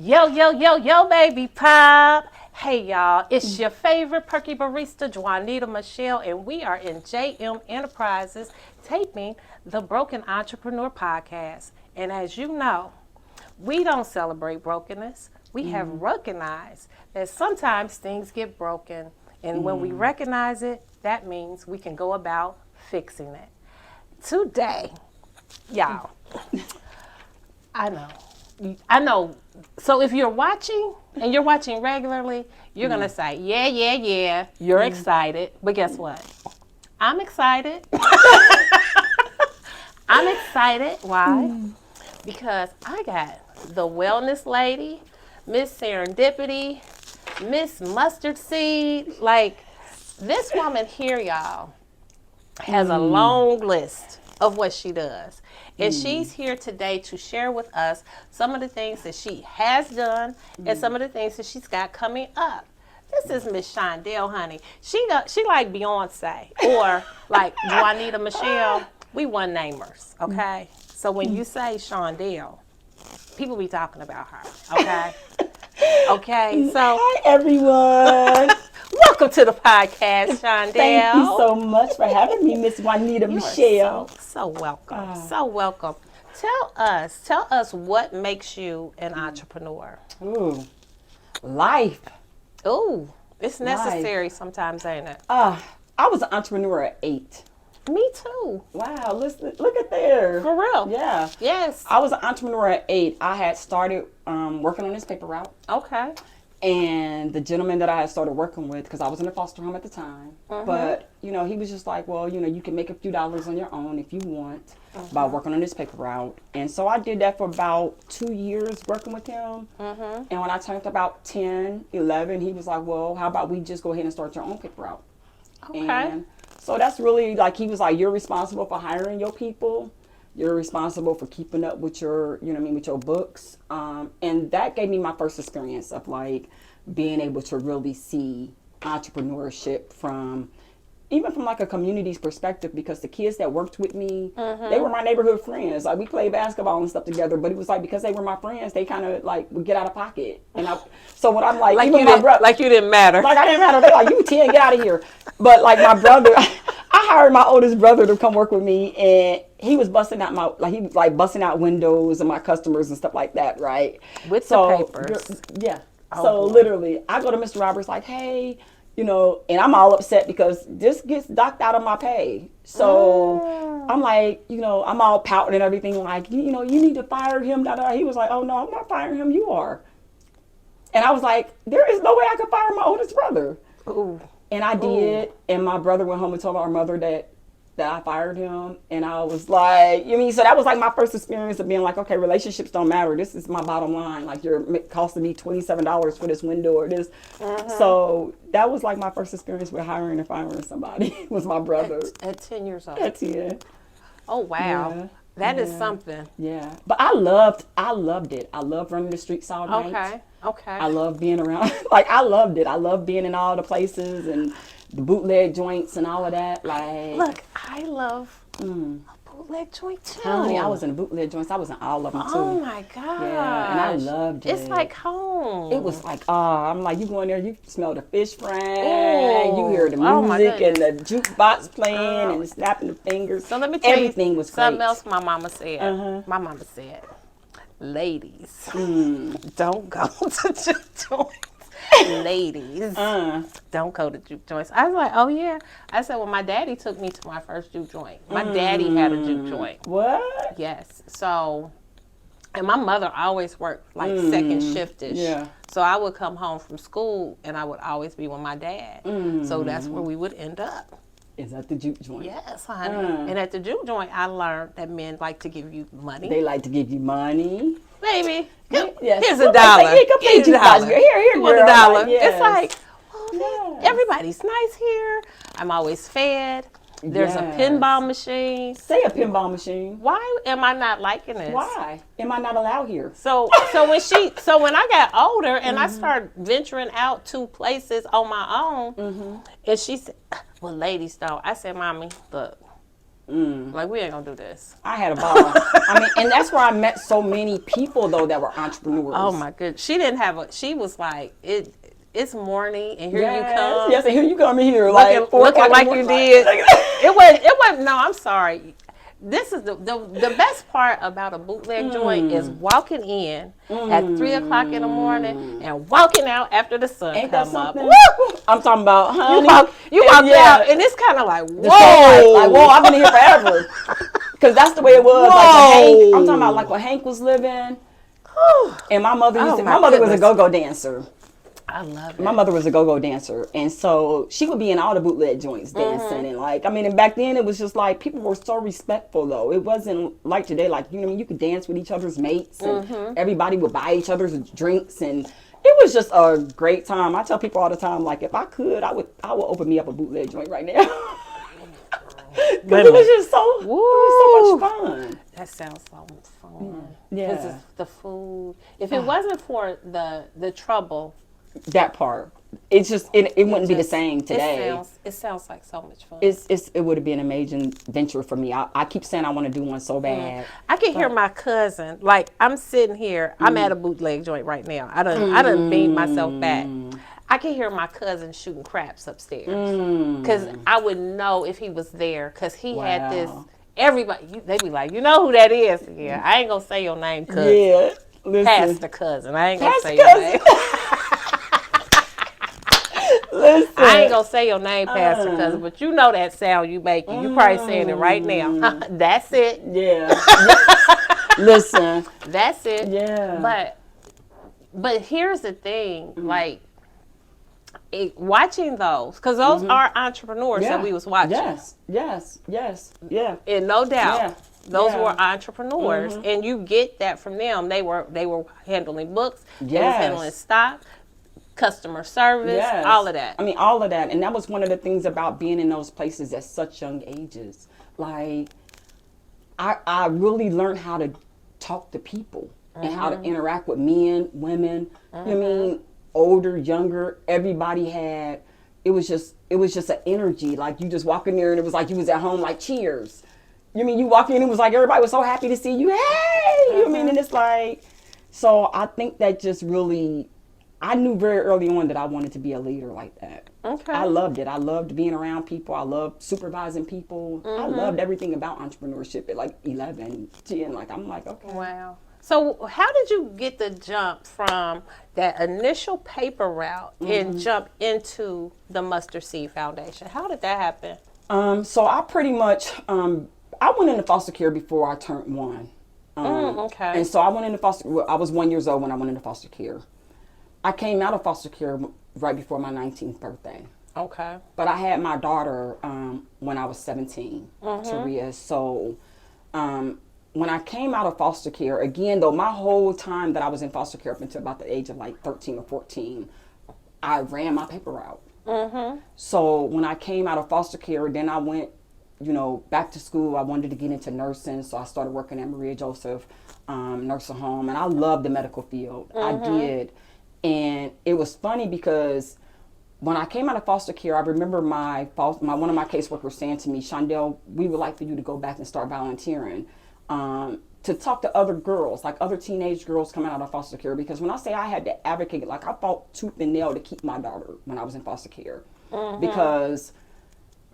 Yo, yo, yo, yo, baby pop. Hey, y'all. It's your favorite perky barista, Juanita Michelle, and we are in JM Enterprises taping the Broken Entrepreneur Podcast. And as you know, we don't celebrate brokenness. We have recognized that sometimes things get broken. And when we recognize it, that means we can go about fixing it. Today, y'all, I know. So if you're watching, and you're watching regularly, you're going to say, yeah, you're excited. But guess what? I'm excited. I'm excited. Why? Because I got the wellness lady, Miss Serendipity, Miss Mustard Seed. Like, this woman here, y'all, has a long list of what she does. And she's here today to share with us some of the things that she has done and some of the things that she's got coming up. This is Miss Shondale, honey. She like Beyonce or like Juanita Michelle. We one-namers, okay? So when you say Shondale, people be talking about her, okay? Okay, so. Hi, everyone. Welcome to the podcast, Shondale. Thank you so much for having me, Miss Juanita Michelle. So welcome. So welcome. Tell us what makes you an entrepreneur. Ooh, life. Ooh, it's necessary sometimes, ain't it? I was an entrepreneur at 8. Me too. Wow, listen, look at there. For real. Yeah. Yes. I was an entrepreneur at 8. I had started working on this paper route. Okay. And the gentleman that I had started working with, because I was in a foster home at the time, but, he was just like, well, you can make a few dollars on your own if you want by working on this paper route. And so I did that for about 2 years working with him. And when I turned about 10, 11, he was like, well, how about we just go ahead and start your own paper route? Okay. And so that's really like, he was like, you're responsible for hiring your people. You're responsible for keeping up with your, with your books. And that gave me my first experience of like being able to really see entrepreneurship from like a community's perspective, because the kids that worked with me, they were my neighborhood friends. Like, we played basketball and stuff together, but it was like, because they were my friends, they kind of like would get out of pocket. And so when I'm like you didn't matter. Like, I didn't matter. They're like, you 10, get out of here. But like my brother, I hired my oldest brother to come work with me, and he was busting out windows and my customers and stuff like that, right? With the papers. Yeah. Oh, so boy. Literally, I go to Mr. Roberts like, hey, and I'm all upset because this gets docked out of my pay. So I'm like, I'm all pouting and everything, like, you need to fire him. He was like, oh no, I'm not firing him. You are. And I was like, there is no way I could fire my oldest brother. Ooh. And I did. And my brother went home and told our mother that I fired him. And I was like, so that was like my first experience of being like, okay, relationships don't matter. This is my bottom line. Like, you're costing me $27 for this window or this. So that was like my first experience with hiring and firing somebody. Was my brother. At 10 years old. At 10. Oh, wow. Yeah. That is something. Yeah. But I loved it. I loved running the streets all night. Okay. I love being around. Like, I loved it. I loved being in all the places and the bootleg joints and all of that. Like, look, I love a bootleg joint too. Honey, I was in the bootleg joints. I was in all of them too. Oh my god! Yeah, and I loved it. It's like home. It was like, I'm like, you go in there, you smell the fish fry, you hear the Oh music and the jukebox playing and snapping the fingers. So let me tell everything you was something great. else my mama said. My mama said, ladies, don't go to juke joints. Ladies, don't go to juke joints. I was like, oh yeah. I said, well, my daddy took me to my first juke joint. My daddy had a juke joint. What? Yes. So, and my mother always worked like second shiftish. Yeah. So I would come home from school and I would always be with my dad. So that's where we would end up. Is that the juke joint? Yes, honey. And at the juke joint, I learned that men like to give you money. They like to give you money. Baby, Yes. here's $1. Here's $1. Here, you want girl. $1. Like, yes. It's like, well, Yes. everybody's nice here. I'm always fed. There's a pinball machine. Say a pinball machine. Why am I not liking this? Why am I not allowed here? So when I got older and I started venturing out to places on my own, and she said, well, ladies don't. I said, Mommy, look, Like, we ain't gonna do this. I had a ball. I mean, and that's where I met so many people though that were entrepreneurs. Oh my goodness. She didn't have a, she was like, it's morning and here you Yes, come. yes, and here you come here, Looking, like 4 looking o'clock like in the you morning. did. It wasn't, no, I'm sorry. This is the best part about a bootleg joint is walking in at 3 o'clock in the morning and walking out after the sun Ain't that come up. something? Woo! I'm talking about, honey. You walk yeah. out and it's kind of like, The whoa. like, whoa, I've been here forever. Because that's the way it was. Like when Hank, I'm talking about like when Hank was living. And my mother used to, my mother was a go-go dancer. I love it. My mother was a go-go dancer, and so she would be in all the bootleg joints dancing, and like, I mean, and back then it was just like people were so respectful though. It wasn't like today, like, you know what I mean, you could dance with each other's mates, and everybody would buy each other's drinks, and it was just a great time. I tell people all the time, like, if I could, I would open me up a bootleg joint right now. Because it was just so, it was so much fun. That sounds so much fun. Yeah. Because the food. If it wasn't for the trouble. That part, it's just it wouldn't be the same today. It sounds like so much fun. It would have been an amazing venture for me. I keep saying I want to do one so bad. I can hear my cousin, like, I'm sitting here, I'm at a bootleg joint right now. I done beamed myself back. I can hear my cousin shooting craps upstairs. Because I would know if he was there, because he had this, everybody, they be like, you know who that is? Yeah, I ain't going to say your name, cousin. Yeah, listen. Pastor cousin. I ain't going to say Pastor your name. Listen. I ain't gonna say your name, Pastor Cousin, but you know that sound you making. You probably saying it right now. That's it. Yeah. Listen. That's it. Yeah. But here's the thing, like, watching those, because those are entrepreneurs that we was watching. Yes. Yeah. And no doubt. Yeah. Those were entrepreneurs, and you get that from them. They were handling books, they was handling stock, customer service, all of that. I mean, all of that. And that was one of the things about being in those places at such young ages. Like, I really learned how to talk to people and how to interact with men, women, you know what I mean, older, younger, everybody had, it was just an energy. Like, you just walk in there and it was like you was at home, like, cheers. You know what I mean, you walk in and it was like everybody was so happy to see you. Hey! You know what I mean? And it's like, so I think that just really, I knew very early on that I wanted to be a leader like that. Okay. I loved it. I loved being around people. I loved supervising people. I loved everything about entrepreneurship at like 11, 10. Like, I'm like, okay. Wow. So how did you get the jump from that initial paper route and jump into the Mustard Seed Foundation? How did that happen? So I pretty much, I went into foster care before I turned 1. Okay. And so I went into foster, I was 1 year old when I went into foster care. I came out of foster care right before my 19th birthday. Okay. But I had my daughter when I was 17, Taria. So when I came out of foster care, again, though, my whole time that I was in foster care up until about the age of like 13 or 14, I ran my paper route. So when I came out of foster care, then I went, you know, back to school. I wanted to get into nursing, so I started working at Maria Joseph nursing home, and I loved the medical field. I did. And it was funny because when I came out of foster care, I remember one of my caseworkers saying to me, Shondale, we would like for you to go back and start volunteering to talk to other girls, like other teenage girls coming out of foster care. Because when I say I had to advocate, like, I fought tooth and nail to keep my daughter when I was in foster care. Because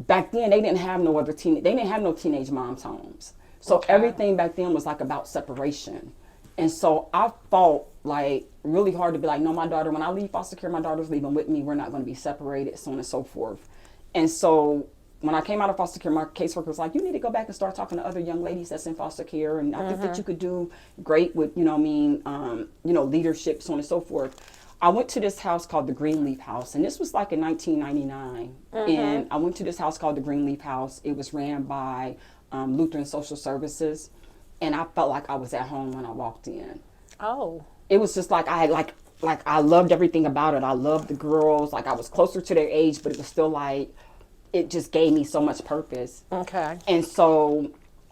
back then they didn't have no teenage moms homes. So everything back then was like about separation. And so I fought like really hard to be like, no, my daughter, when I leave foster care, my daughter's leaving with me. We're not going to be separated, so on and so forth. And so when I came out of foster care, my caseworker was like, you need to go back and start talking to other young ladies that's in foster care. And I think that you could do great with, leadership, so on and so forth. I went to this house called the Greenleaf House, and this was like in 1999. And I went to this house called the Greenleaf House. It was ran by Lutheran Social Services. And I felt like I was at home when I walked in. Oh. It was just like I had I loved everything about it. I loved the girls. Like, I was closer to their age, but it was still like, it just gave me so much purpose. Okay. And so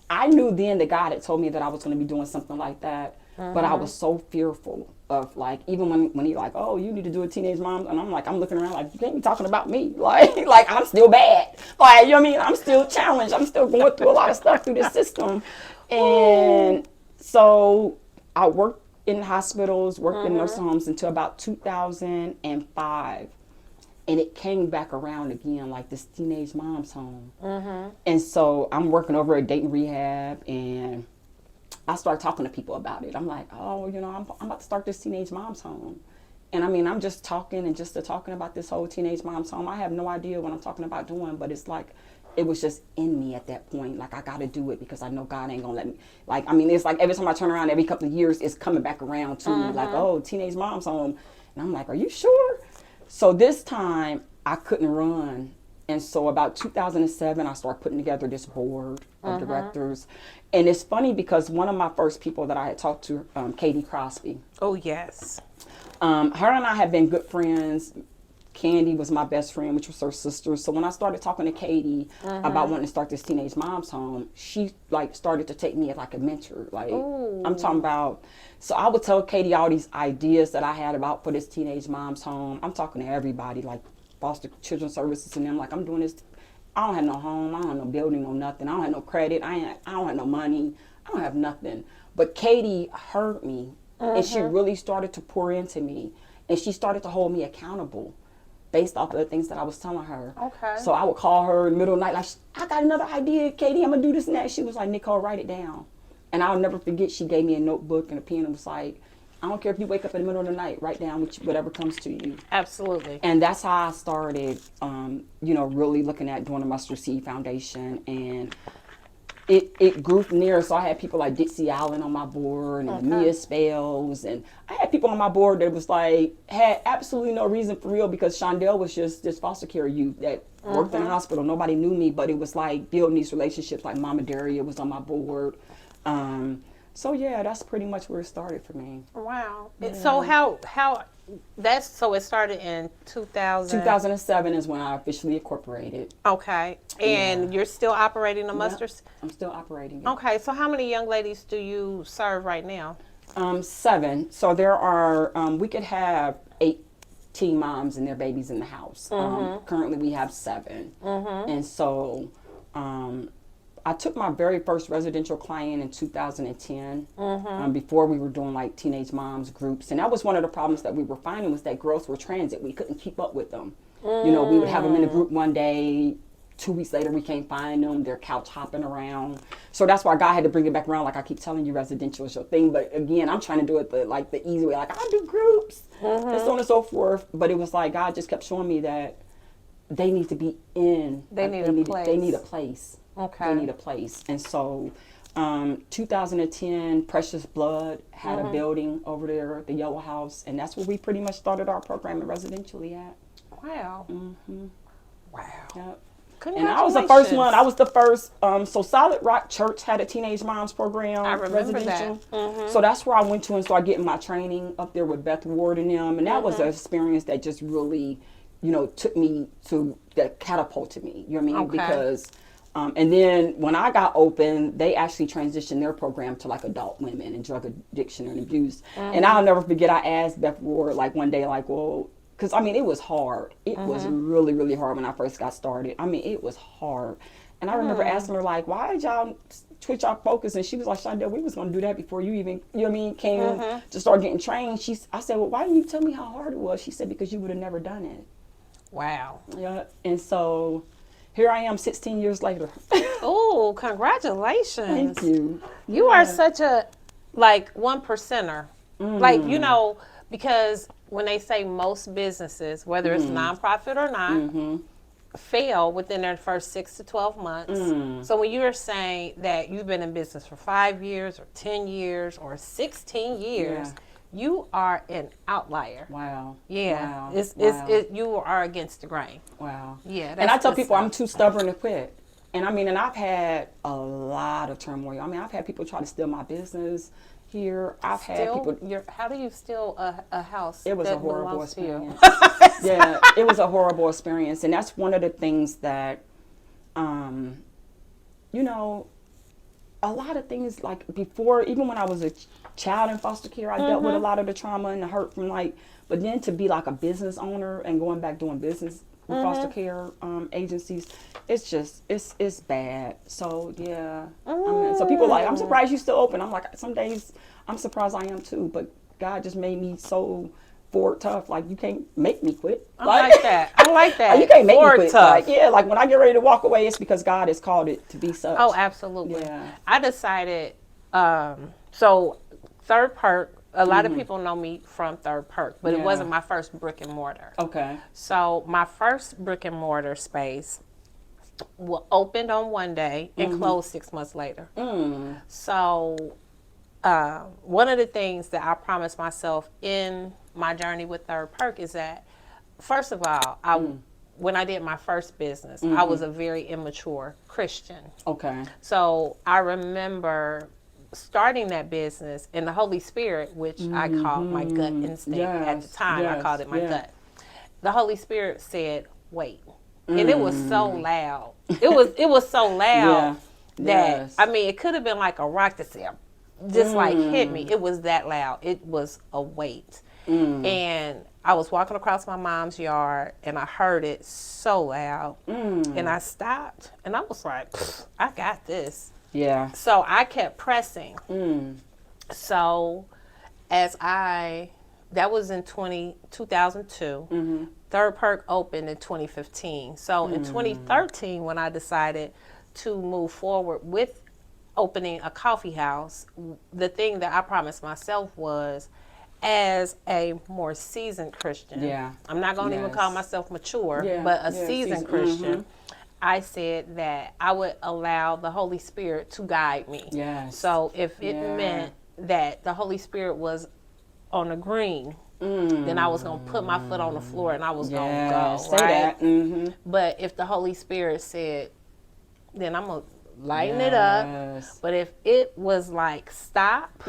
I knew then that God had told me that I was going to be doing something like that. But I was so fearful of like, even when he like, oh, you need to do a teenage mom, and I'm like, I'm looking around like, you can't be talking about me, like I'm still bad, like, you know what I mean, I'm still challenged, I'm still going through a lot of stuff through this system. And so I worked in hospitals, worked in nursing homes until about 2005. And it came back around again, like this teenage mom's home. And so I'm working over at Dayton Rehab, and I started talking to people about it. I'm like, oh, you know, I'm about to start this teenage mom's home. And I mean, I'm just talking and just talking about this whole teenage mom's home. I have no idea what I'm talking about doing, but it's like, it was just in me at that point. Like, I got to do it because I know God ain't going to let me. Like, I mean, it's like every time I turn around, every couple of years, it's coming back around to me. Like, oh, teenage mom's home. And I'm like, are you sure? So this time, I couldn't run. And so about 2007, I started putting together this board of directors. And it's funny because one of my first people that I had talked to, Katie Crosby. Oh, yes. Her and I have been good friends. Candy was my best friend, which was her sister. So when I started talking to Katie about wanting to start this teenage mom's home, she like started to take me as like a mentor. Like, I'm talking about, so I would tell Katie all these ideas that I had about for this teenage mom's home. I'm talking to everybody, like foster children's services and them. Like, I'm doing this. I don't have no home. I don't have no building, no nothing. I don't have no credit. I don't have no money. I don't have nothing. But Katie heard me, and she really started to pour into me, and she started to hold me accountable based off of the things that I was telling her. Okay. So I would call her in the middle of the night, like, I got another idea, Katie, I'm gonna do this and that. She was like, Nicole, write it down. And I'll never forget, she gave me a notebook and a pen and was like, I don't care if you wake up in the middle of the night, write down whatever comes to you. Absolutely. And that's how I started, you know, really looking at doing the Mustard Seed Foundation. And it grew from there. So I had people like Dixie Allen on my board and Mia Spells. And I had people on my board that was like, had absolutely no reason for real, because Shondale was just this foster care youth that worked in a hospital. Nobody knew me, but it was like building these relationships. Like Mama Daria was on my board. So yeah, that's pretty much where it started for me. Wow. So so it started in 2000. 2007 is when I officially incorporated. Okay. And you're still operating the Mustard? I'm still operating it. Okay. So how many young ladies do you serve right now? 7. So there are, we could have 8 teen moms and their babies in the house. Currently we have 7. And so I took my very first residential client in 2010, before we were doing like teenage moms groups. And that was one of the problems that we were finding, was that girls were transit. We couldn't keep up with them. You know, we would have them in a group one day, 2 weeks later we can't find them. They're couch hopping around. So that's why God had to bring it back around. Like I keep telling you, residential is your thing. But again, I'm trying to do it the easy way. Like, I do groups and so on and so forth. But it was like God just kept showing me that they need to be in. They need a place. They need a place. Okay. They need a place. And so 2010, Precious Blood had a building over there at the Yellow House. And that's where we pretty much started our program residentially at. Wow. Wow. Yep. And I was the first one. I was the first. So Solid Rock Church had a teenage moms program. I remember residential. that. So that's where I went to and started getting my training up there with Beth Ward and them. And that was an experience that just really, you know, took me to, that catapulted me. You know what I mean? Okay. Because, and then when I got open, they actually transitioned their program to like adult women and drug addiction and abuse. And I'll never forget, I asked Beth Ward like one day, like, well, because, I mean, it was hard. It was really, really hard when I first got started. I mean, it was hard. And I remember asking her, like, why did y'all switch y'all focus? And she was like, Shondale, we was going to do that before you even, you know what I mean, came to start getting trained. I said, well, why didn't you tell me how hard it was? She said, because you would have never done it. Wow. Yeah. And so here I am 16 years later. Oh, congratulations. Thank you. You are such a, like, 1%er. Like, you know, because when they say most businesses, whether it's nonprofit or not, fail within their first 6 to 12 months. So when you're saying that you've been in business for 5 years or 10 years or 16 years, you are an outlier. Wow. Yeah. Wow. You are against the grain. Wow. Yeah. And I tell people I'm too stubborn to quit. And I mean, and I've had a lot of turmoil. I mean, I've had people try to steal my business here. I've had people. How do you steal a house? It was that a horrible belongs to you? experience. Yeah, it was a horrible experience. And that's one of the things that, you know, a lot of things like before, even when I was child in foster care. I dealt with a lot of the trauma and the hurt from like, but then to be like a business owner and going back doing business with foster care agencies, it's just, it's bad. So yeah. I mean, so people are like, I'm surprised you still open. I'm like, some days I'm surprised I am too, but God just made me so forward tough. Like, you can't make me quit. I like that. I like that. You can't make me quit. Tough. Like, yeah, like when I get ready to walk away, it's because God has called it to be such. Oh, absolutely. Yeah. I decided, so Third Perk, a lot of people know me from Third Perk, but it wasn't my first brick and mortar. Okay. So my first brick and mortar space opened on one day and closed 6 months later. So one of the things that I promised myself in my journey with Third Perk is that, first of all, when I did my first business, I was a very immature Christian. Okay. So I remember starting that business, and the Holy Spirit, which I called my gut instinct at the time, I called it my gut. The Holy Spirit said, wait. And it was so loud. It was so loud that, I mean, it could have been like a rock that said, just like hit me. It was that loud. It was a weight. And I was walking across my mom's yard and I heard it so loud. And I stopped and I was like, I got this. Yeah. So I kept pressing. So that was in 2002. Third Perk opened in 2015. So in 2013, when I decided to move forward with opening a coffee house, the thing that I promised myself was, as a more seasoned Christian, I'm not going to even call myself mature, but a seasoned Christian, I said that I would allow the Holy Spirit to guide me. So if it meant that the Holy Spirit was on the green, then I was going to put my foot on the floor and I was going to go, say that. But if the Holy Spirit said, then I'm going to lighten it up. But if it was like, stop,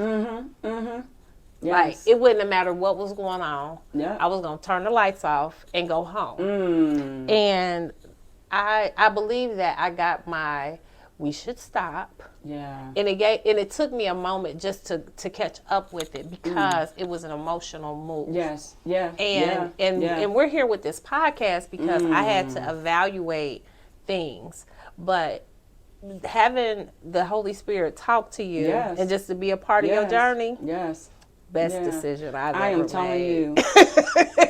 like, it wouldn't have mattered what was going on. I was going to turn the lights off and go home. And I believe that I got we should stop. And it took me a moment just to catch up with it because it was an emotional move. And we're here with this podcast because I had to evaluate things. But having the Holy Spirit talk to you and just to be a part of your journey. Best decision I've ever made. Telling you.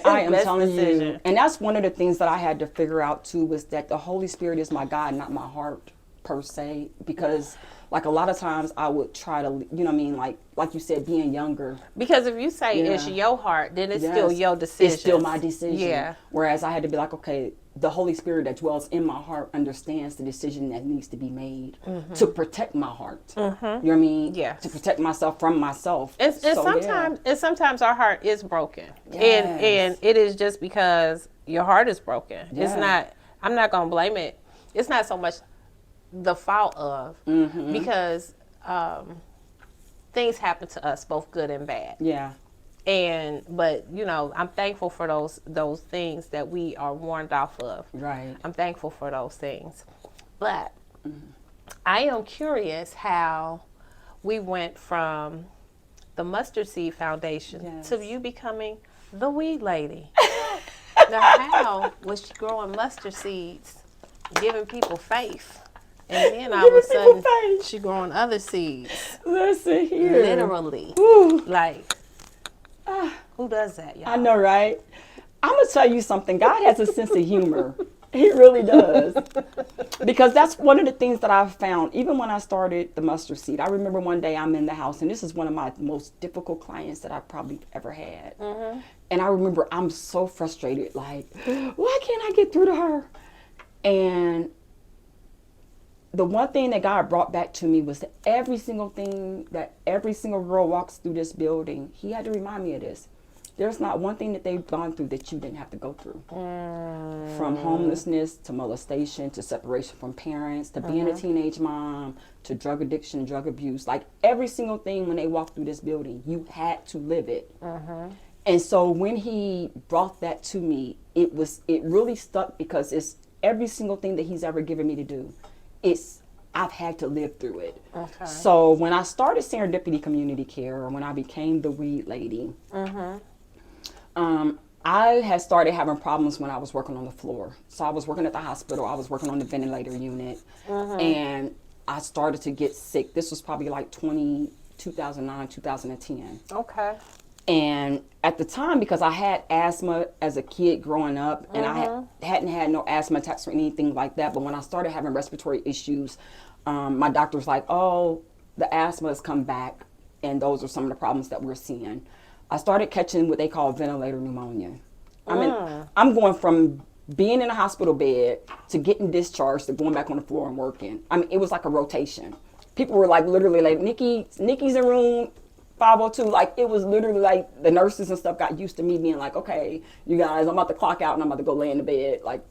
I am telling you. And that's one of the things that I had to figure out too, was that the Holy Spirit is my guide, not my heart per se. Because like a lot of times I would try to, you know what I mean, like you said, being younger. Because if you say it's your heart, then it's still your decision. It's still my decision. Whereas I had to be like, okay, the Holy Spirit that dwells in my heart understands the decision that needs to be made to protect my heart. You know what I mean? To protect myself from myself. And sometimes our heart is broken. And it is just because your heart is broken. It's not, I'm not going to blame it. It's not so much the fault of, because things happen to us, both good and bad. But you know, I'm thankful for those things that we are warned off of. I'm thankful for those things. But I am curious how we went from the Mustard Seed Foundation to you becoming the Weed Lady. Now, how was she growing mustard seeds, giving people faith? And then all of a sudden, she growing other seeds. Listen here. Literally. Like, who does that, y'all? I know, right? I'm going to tell you something. God has a sense of humor. He really does. Because that's one of the things that I've found. Even when I started the mustard seed, I remember one day I'm in the house, and this is one of my most difficult clients that I've probably ever had. And I remember I'm so frustrated, like, why can't I get through to her? And the one thing that God brought back to me was that every single girl walks through this building, he had to remind me of this. There's not one thing that they've gone through that you didn't have to go through. From homelessness to molestation to separation from parents to being a teenage mom to drug addiction, drug abuse. Like every single thing when they walk through this building, you had to live it. And so when he brought that to me, it really stuck because it's every single thing that he's ever given me to do. It's I've had to live through it. Okay. So when I started Serendipity Community Care, or when I became the weed lady, I had started having problems when I was working on the floor. So I was working at the hospital. I was working on the ventilator unit, and I started to get sick. This was probably like 2009, 2010. Okay. And at the time, because I had asthma as a kid growing up, and I hadn't had no asthma attacks or anything like that, but when I started having respiratory issues, my doctor was like, oh, the asthma has come back, and those are some of the problems that we're seeing. I started catching what they call ventilator pneumonia. I mean, I'm going from being in a hospital bed to getting discharged to going back on the floor and working. I mean, it was like a rotation. People were like literally like, Nikki's in room 502. Like, it was literally like the nurses and stuff got used to me being like, okay, you guys, I'm about to clock out and I'm about to go lay in the bed. Like,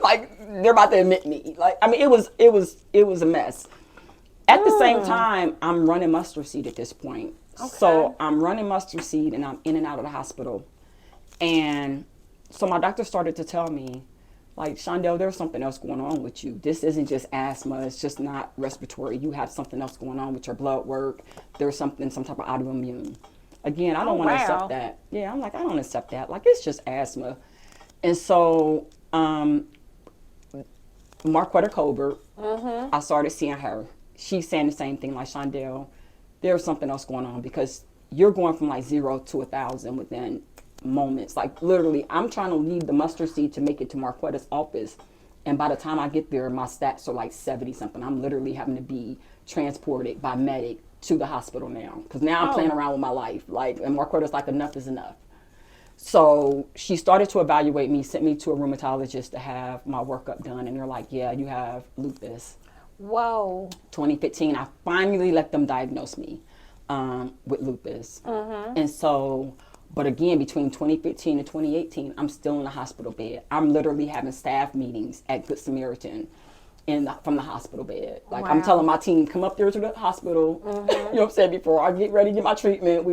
like they're about to admit me. Like, I mean, it was a mess. At the same time, I'm running mustard seed at this point. Okay. So I'm running mustard seed and I'm in and out of the hospital. And so my doctor started to tell me, like, Shondale, there's something else going on with you. This isn't just asthma. It's just not respiratory. You have something else going on with your blood work. There's some type of autoimmune. Again, I don't want to accept that. Yeah, I'm like, I don't accept that. Like, it's just asthma. And so Marquetta Colbert, I started seeing her. She's saying the same thing, like, Shondale, there's something else going on, because you're going from like 0 to 1,000 within moments. Like, literally, I'm trying to leave the mustard seed to make it to Marquetta's office, and by the time I get there, my stats are like 70 something. I'm literally having to be transported by medic to the hospital now, because now I'm playing around with my life. Like, and Marquetta's like, enough is enough. So she started to evaluate me, sent me to a rheumatologist to have my workup done, and they're like, yeah, you have lupus. Whoa. 2015, I finally let them diagnose me with lupus. And so, but again, between 2015 and 2018, I'm still in the hospital bed. I'm literally having staff meetings at Good Samaritan from the hospital bed. Like, I'm telling my team, come up there to the hospital. You know what I'm saying? Before I get ready to get my treatment,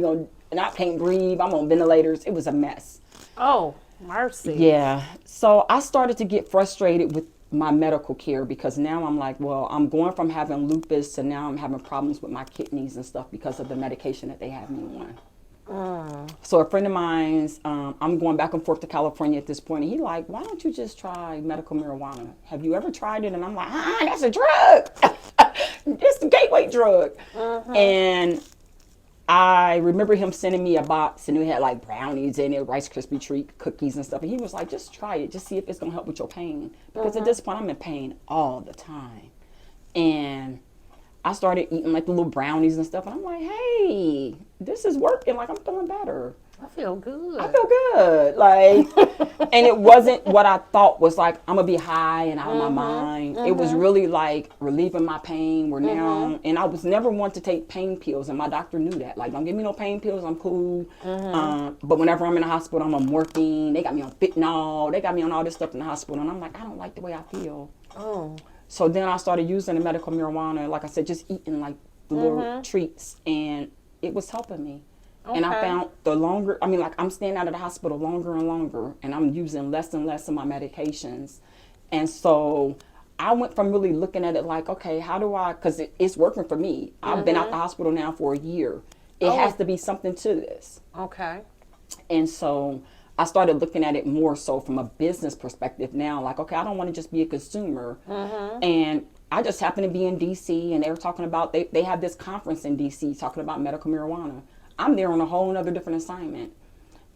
and I can't breathe. I'm on ventilators. It was a mess. Oh, mercy. Yeah. So I started to get frustrated with my medical care, because now I'm like, well, I'm going from having lupus to now I'm having problems with my kidneys and stuff because of the medication that they have me on. So a friend of mine's, I'm going back and forth to California at this point, and he like, why don't you just try medical marijuana? Have you ever tried it? And I'm like, that's a drug. It's a gateway drug. And I remember him sending me a box, and it had like brownies in it, Rice Krispie treat cookies and stuff. And he was like, just try it. Just see if it's going to help with your pain. Because at this point, I'm in pain all the time. And I started eating like the little brownies and stuff. And I'm like, hey, this is working. Like, I'm feeling better. I feel good. I feel good. Like, and it wasn't what I thought was like, I'm going to be high and out of my mind. It was really like relieving my pain. We're now, and I was never one to take pain pills. And my doctor knew that. Like, don't give me no pain pills. I'm cool. But whenever I'm in the hospital, I'm on morphine. They got me on fentanyl. They got me on all this stuff in the hospital. And I'm like, I don't like the way I feel. So then I started using the medical marijuana. Like I said, just eating like the little treats. And it was helping me. And I found the longer, I mean, like, I'm staying out of the hospital longer and longer, and I'm using less and less of my medications. And so I went from really looking at it like, okay, how do I, because it's working for me. I've been out the hospital now for a year. It has to be something to this. Okay. And so I started looking at it more so from a business perspective now, like, okay, I don't want to just be a consumer. And I just happened to be in DC, and they were talking about, they have this conference in DC talking about medical marijuana. I'm there on a whole other different assignment.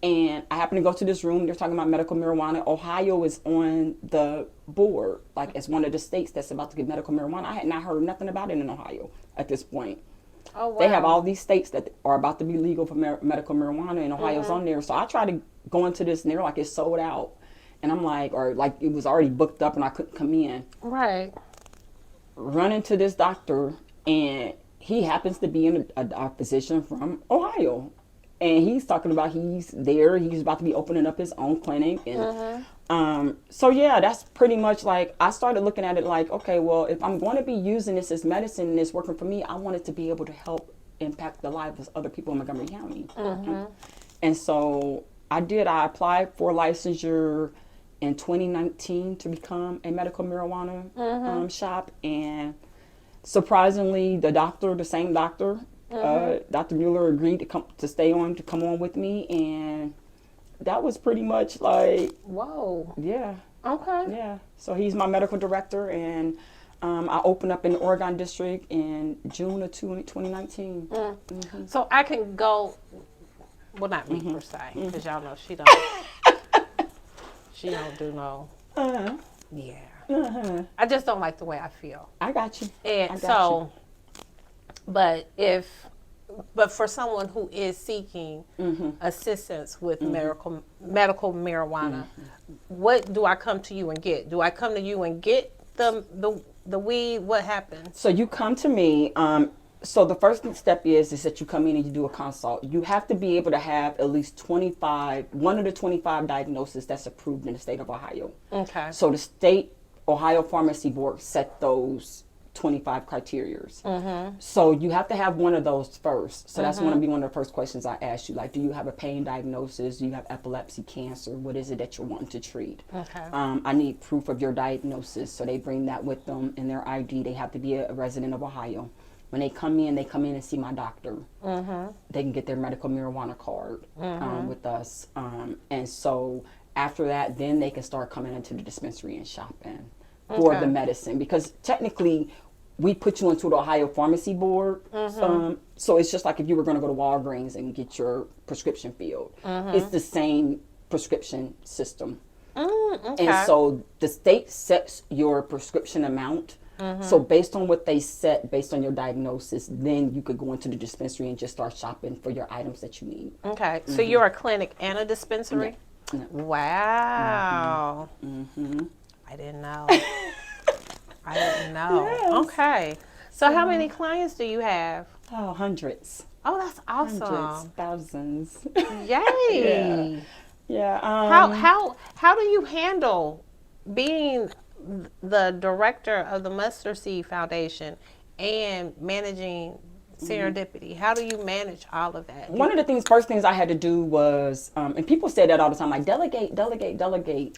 And I happen to go to this room. They're talking about medical marijuana. Ohio is on the board, like, as one of the states that's about to get medical marijuana. I had not heard nothing about it in Ohio at this point. Oh, wow. They have all these states that are about to be legal for medical marijuana, and Ohio's on there. So I tried to go into this, and they're like, it's sold out. And I'm like, or like it was already booked up and I couldn't come in. Right. Run into this doctor, and he happens to be a physician from Ohio. And he's talking about he's about to be opening up his own clinic. And so yeah, that's pretty much like, I started looking at it like, okay, well, if I'm going to be using this as medicine and it's working for me, I want it to be able to help impact the lives of other people in Montgomery County. And so I applied for licensure in 2019 to become a medical marijuana shop. And surprisingly, the same doctor, Dr. Mueller agreed to come on with me, and that was pretty much like, Whoa. yeah, Okay. yeah. So he's my medical director, and I opened up in the Oregon district in June of 2019. So I can go, well, not me per se, because y'all know she don't do no, Uh-huh. yeah. Uh-huh. I just don't like the way I feel. I got you. And I got so, but for someone who is seeking assistance with medical marijuana, what do I come to you and get? Do I come to you and get the weed? What happens? So you come to me. So the first step is that you come in and you do a consult. You have to be able to have at least one of the 25 diagnoses that's approved in the state of Ohio. Okay. So the state Ohio Pharmacy Board set those 25 criterias. So you have to have one of those first. So that's going to be one of the first questions I ask you. Like, do you have a pain diagnosis? Do you have epilepsy, cancer? What is it that you're wanting to treat? Okay. I need proof of your diagnosis. So they bring that with them in their ID. They have to be a resident of Ohio. When they come in and see my doctor. They can get their medical marijuana card with us. And so after that, then they can start coming into the dispensary and shopping for the medicine. Because technically, we put you into the Ohio Pharmacy Board. So it's just like if you were going to go to Walgreens and get your prescription filled. It's the same prescription system. Okay. And so the state sets your prescription amount. So based on what they set, based on your diagnosis, then you could go into the dispensary and just start shopping for your items that you need. Okay. So you're a clinic and a dispensary? Yeah. Wow. I didn't know. I didn't know. Yes. Okay. So how many clients do you have? Oh, hundreds. Oh, that's awesome. Hundreds, thousands. Yay. Yeah. How do you handle being the director of the Mustard Seed Foundation and managing Serendipity? How do you manage all of that? One of the first things I had to do was, and people say that all the time, like delegate.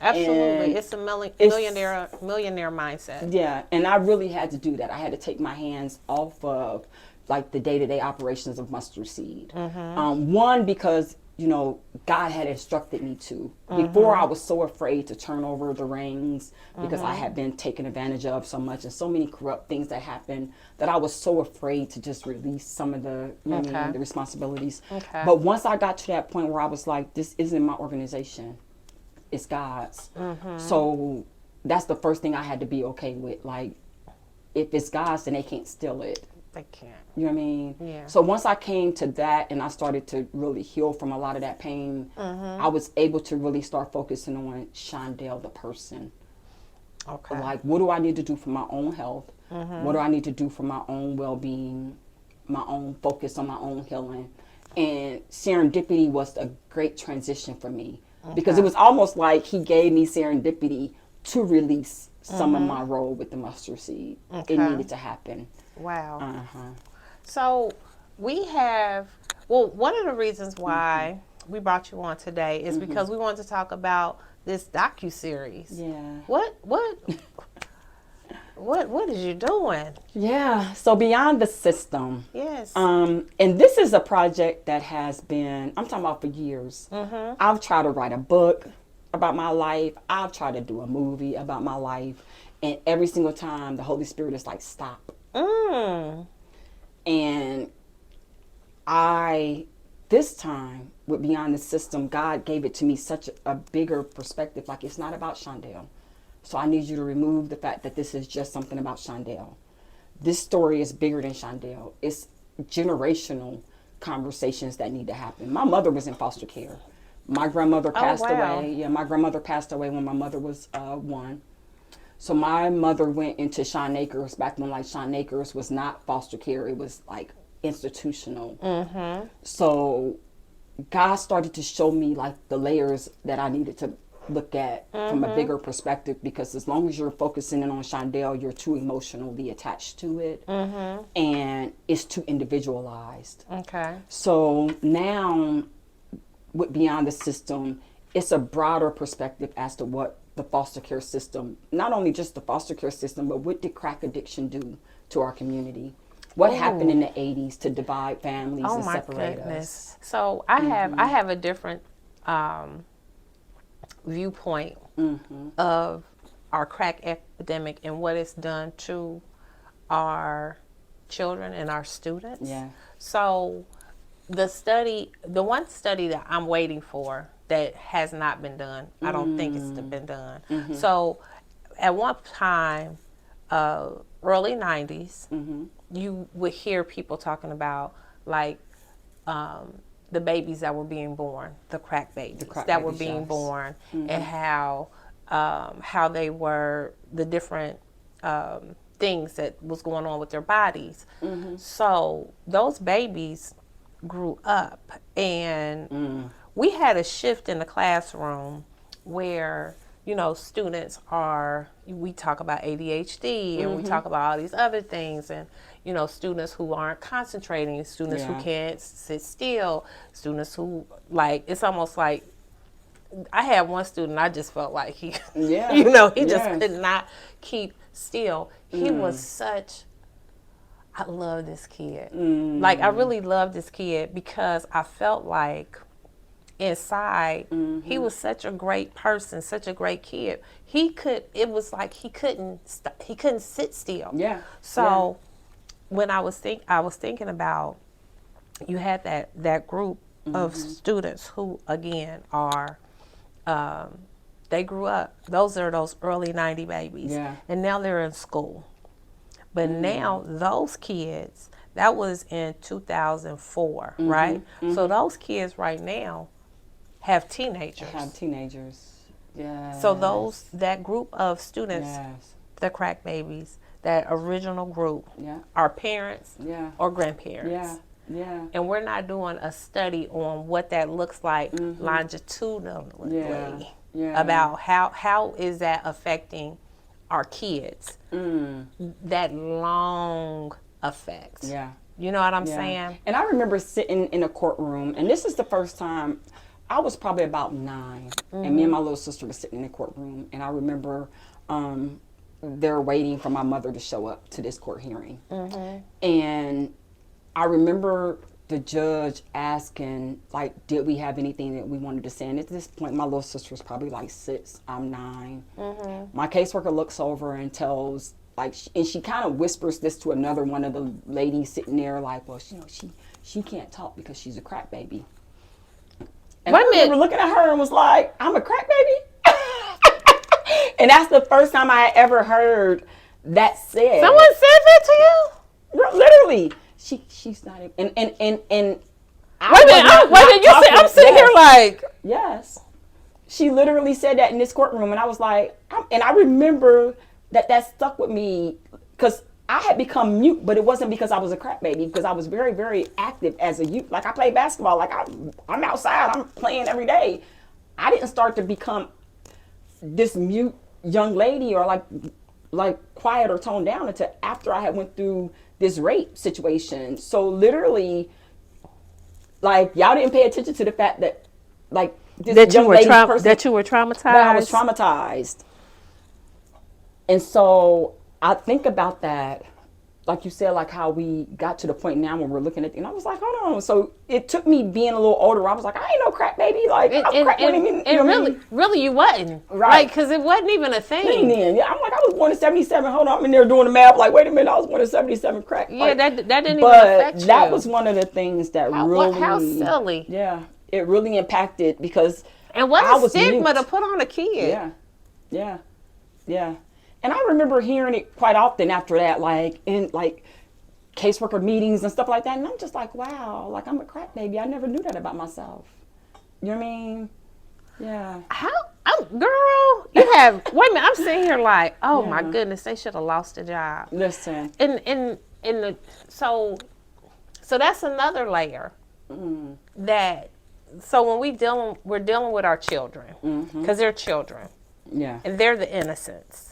Absolutely. And it's a millionaire mindset. Yeah, and I really had to do that. I had to take my hands off of like the day-to-day operations of Mustard Seed. One, because God had instructed me to. Before, I was so afraid to turn over the reins because I had been taken advantage of so much, and so many corrupt things that happened that I was so afraid to just release some of the the responsibilities. But once I got to that point where I was like, this isn't my organization, it's God's. So that's the first thing I had to be okay with. Like, if it's God's, then they can't steal it. They can't. You know what I mean? Yeah. So once I came to that and I started to really heal from a lot of that pain, I was able to really start focusing on Shondale, the person. Okay. Like, what do I need to do for my own health? What do I need to do for my own well-being, my own focus on my own healing? And Serendipity was a great transition for me because it was almost like he gave me serendipity to release some of my role with the mustard seed. It needed to happen. Wow. So we have, one of the reasons why we brought you on today is because we wanted to talk about this docuseries. Yeah. What is you doing? Yeah. So Beyond the System. Yes. And this is a project that has been, I'm talking about for years. I've tried to write a book about my life. I've tried to do a movie about my life. And every single time the Holy Spirit is like, stop. And this time with Beyond the System, God gave it to me such a bigger perspective. Like, it's not about Shondale. So I need you to remove the fact that this is just something about Shondale. This story is bigger than Shondale. It's generational conversations that need to happen. My mother was in foster care. My grandmother passed away. Yeah, my grandmother passed away when my mother was 1. So my mother went into Sean Acres back when, like, Sean Acres was not foster care. It was like institutional. So God started to show me like the layers that I needed to look at from a bigger perspective, because as long as you're focusing in on Shondale, you're too emotionally attached to it, and it's too individualized. So now with Beyond the System, it's a broader perspective as to what the foster care system, not only just the foster care system, but what did crack addiction do to our community? What happened in the 80s to divide families Oh and my separate goodness. us? So I have a different viewpoint of our crack epidemic and what it's done to our children and our students. Yeah. So the one study that I'm waiting for that has not been done, I don't think it's been done. So at one time, early 90s, you would hear people talking about like the babies that were being born, the crack babies that were being born, and how they were, the different things that was going on with their bodies. So those babies grew up, and we had a shift in the classroom where, you know, students we talk about ADHD and we talk about all these other things, and, you know, students who aren't concentrating, students who can't sit still, students who, like, it's almost like, I had one student, I just felt like he, you know, he just could not keep still. He was I love this kid. Like, I really love this kid because I felt like inside, he was such a great person, such a great kid. It was like he couldn't sit still. Yeah. So when I was thinking about, you had that group of students who, again, are, they grew up. Those are those early 90 babies. Yeah. And now they're in school. But now those kids, that was in 2004, right? So those kids right now have teenagers. Yeah. So that group of students, the crack babies, that original group, are parents or grandparents. Yeah. And we're not doing a study on what that looks like longitudinally about how is that affecting our kids. That long effect. Yeah. You know what I'm saying? And I remember sitting in a courtroom, and this is the first time, I was probably about 9, and me and my little sister were sitting in the courtroom, and I remember they're waiting for my mother to show up to this court hearing. And I remember the judge asking, like, did we have anything that we wanted to say? And at this point, my little sister was probably like 6, I'm 9. My caseworker looks over and tells, like, and she kind of whispers this to another one of the ladies sitting there, like, well, you know, she can't talk because she's a crack baby. And I remember looking at her and was like, I'm a crack baby? And that's the first time I had ever heard that said. Someone said that to you? Literally. She's not, and wait a minute, I'm sitting here like, yes. She literally said that in this courtroom, and I was like, and I remember that stuck with me, because I had become mute, but it wasn't because I was a crack baby, because I was very, very active as a youth. Like, I played basketball, like I'm outside, I'm playing every day. I didn't start to become this mute young lady or like quiet or toned down until after I had went through this rape situation. So literally, like, y'all didn't pay attention to the fact that, like, this that young lady person, that you were traumatized. That I was traumatized. And so I think about that, like you said, like how we got to the point now when we're looking at, and I was like, hold on. So it took me being a little older. I was like, I ain't no crack baby. Like, really, you wasn't. Right. Like, because it wasn't even a thing. Yeah, I'm like, I was born in 77. Hold on, I'm in there doing the math. Like, wait a minute, I was born in 77 crack. Yeah, like, that didn't even affect you. But that was one of the things that how silly. Yeah, it really impacted, because and what I a was stigma mute to put on a kid. Yeah. And I remember hearing it quite often after that, like in like caseworker meetings and stuff like that. And I'm just like, wow, like, I'm a crack baby. I never knew that about myself. You know what I mean? Yeah. Girl, you have, wait a minute, I'm sitting here like, oh my goodness, they should have lost a job. Listen. So that's another layer that, so when we're dealing with our children, because they're children. Yeah. And they're the innocents.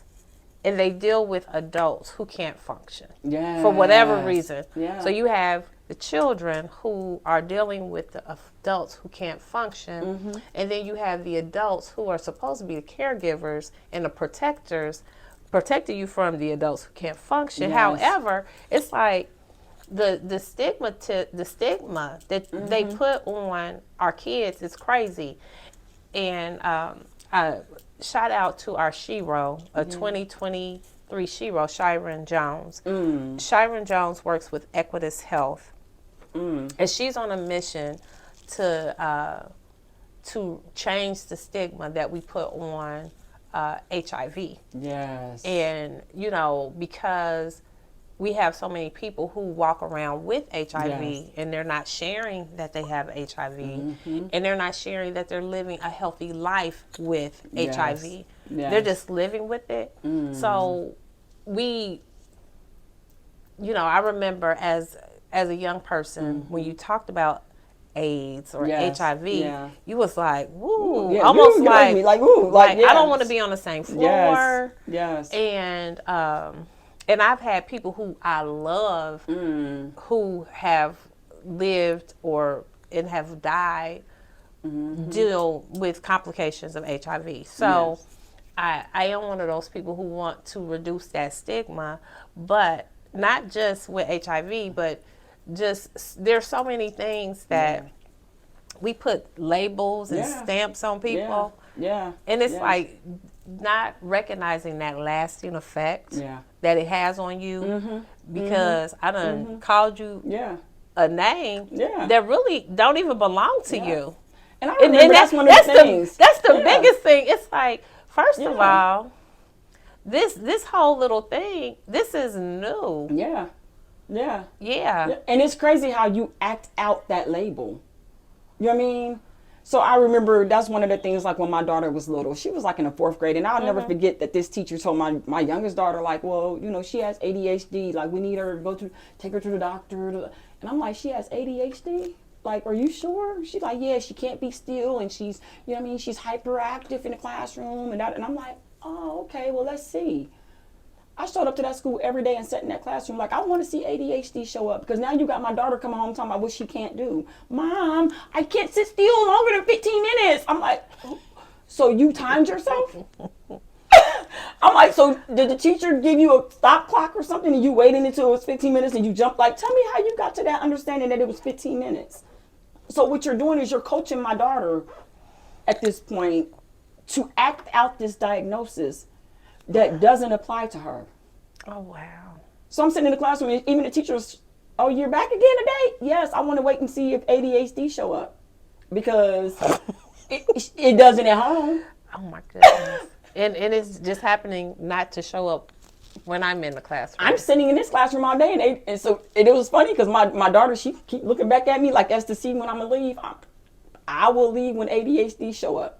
And they deal with adults who can't function for whatever reason. Yeah. So you have the children who are dealing with the adults who can't function, and then you have the adults who are supposed to be the caregivers and the protectors protecting you from the adults who can't function. Yes. However, it's like the stigma that they put on our kids is crazy. And shout out to our SHE-Roe, a 2023 SHE-Roe, Shiren Jones. Shiren Jones works with Equitas Health, and she's on a mission to change the stigma that we put on HIV. Yes. And, you know, because we have so many people who walk around with HIV Yes. and they're not sharing that they have HIV, and they're not sharing that they're living a healthy life with HIV. Yes. They're just living with it. So we, you know, I remember as a young person, when you talked about AIDS or Yes. HIV, Yeah. you was like, woo, Yeah, almost you get like, me, like, ooh, like, I don't yes. want to be on the same floor. Yes. And I've had people who I love who have lived and have died deal with complications of HIV. So I am one of those people who want to reduce that stigma, but not just with HIV, but just there's so many things that we put labels and stamps on people. Yeah. And it's Yes. like not recognizing that lasting effect that it has on you, because I done called you a name that really don't even belong to you. And I remember that's one of the things. That's the biggest thing. It's like, first of all, this whole little thing, this is new. Yeah. Yeah. And it's crazy how you act out that label. You know what I mean? So I remember that's one of the things, like when my daughter was little, she was like in the 4th grade, and I'll never forget that this teacher told my youngest daughter, like, well, you know, she has ADHD, like we need her to take her to the doctor. And I'm like, she has ADHD? Like, are you sure? She's like, yeah, she can't be still, and she's, you know what I mean, she's hyperactive in the classroom, and I'm like, oh, okay, well, let's see. I showed up to that school every day and sat in that classroom like, I want to see ADHD show up, because now you got my daughter coming home talking about what she can't do. Mom, I can't sit still longer than 15 minutes. I'm like, so you timed yourself? I'm like, so did the teacher give you a stop clock or something and you waited until it was 15 minutes and you jumped? Like, tell me how you got to that understanding that it was 15 minutes. So what you're doing is you're coaching my daughter at this point to act out this diagnosis that doesn't apply to her. Oh, wow. So I'm sitting in the classroom, and even the teachers, oh, you're back again today? Yes, I want to wait and see if ADHD show up, because it doesn't at home. Oh, my goodness. And it's just happening not to show up when I'm in the classroom. I'm sitting in this classroom all day, and it was funny because my daughter, she keep looking back at me like that's to see when I'm going to leave. I will leave when ADHD show up.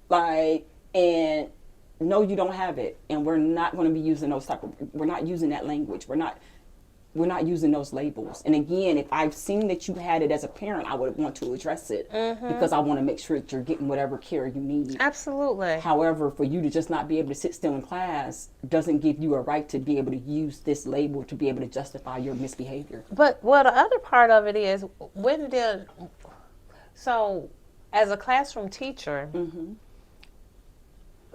Like, and no, you don't have it, and we're not going to be using we're not using that language. We're not using those labels. And again, if I've seen that you had it as a parent, I would want to address it, because I want to make sure that you're getting whatever care you need. Absolutely. However, for you to just not be able to sit still in class doesn't give you a right to be able to use this label to be able to justify your misbehavior. But the other part of it is, so as a classroom teacher,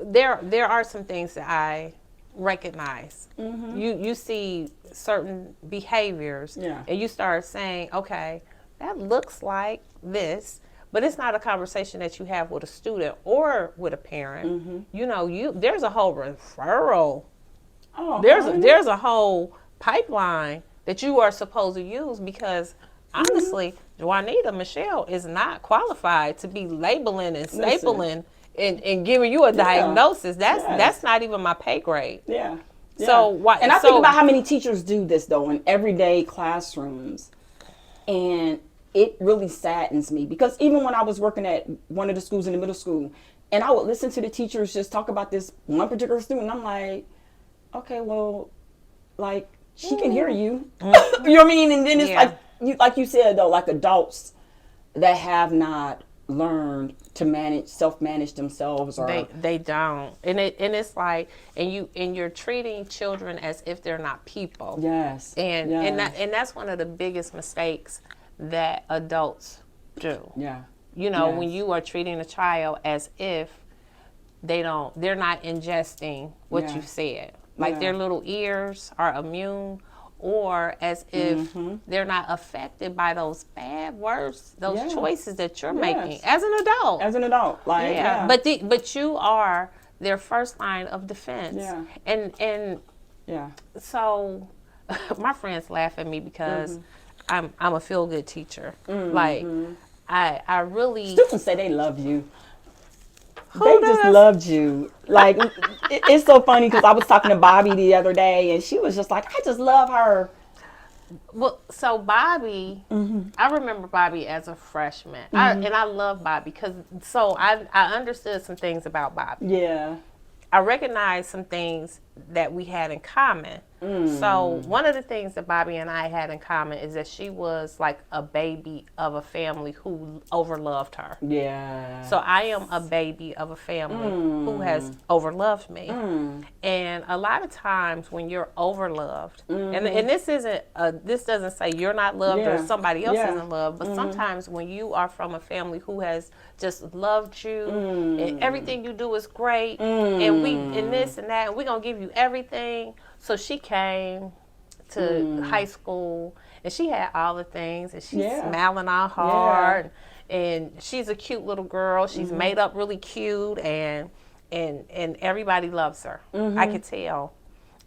there are some things that I recognize. You see certain behaviors, and you start saying, okay, that looks like this, but it's not a conversation that you have with a student or with a parent. You know, there's a whole referral. There's a whole pipeline that you are supposed to use, because honestly, Juanita Michelle is not qualified to be labeling and stapling and giving you a diagnosis. That's not even my pay grade. So why? And I think about how many teachers do this though in everyday classrooms, and it really saddens me, because even when I was working at one of the schools in the middle school, and I would listen to the teachers just talk about this one particular student, I'm like, okay, well, like, she can hear you. You know what I mean? And then it's like you said though, like adults that have not learned to self-manage themselves, or they don't, and it's like, and you're treating children as if they're not people. And that's one of the biggest mistakes that adults do. You know, when you are treating a child as if they're not ingesting what you said. like Yeah. their little ears are immune, or as if they're not affected by those bad words, those Yeah. choices that you're Yes. making as an adult. As an adult, like Yeah, but you are their first line of defense. Yeah. And yeah, so my friends laugh at me because I'm a feel good teacher. Like I really students say they love you. Who They just does? loved you. Like it's so funny because I was talking to Bobby the other day, and she was just like, "I just love her." Well, so Bobby, I remember Bobby as a freshman, and I love Bobby because I understood some things about Bobby. Yeah. I recognized some things that we had in common. So one of the things that Bobby and I had in common is that she was like a baby of a family who overloved her. Yeah. So I am a baby of a family who has overloved me. And a lot of times when you're overloved, and this doesn't say you're not loved or Yeah. somebody else Yeah. isn't loved, but sometimes when you are from a family who has just loved you and everything you do is great and this and that, and we're going to give you everything. So she came to high school and she had all the things and she's smiling all hard. And she's a cute little girl. She's made up really cute, and everybody loves her. I could tell.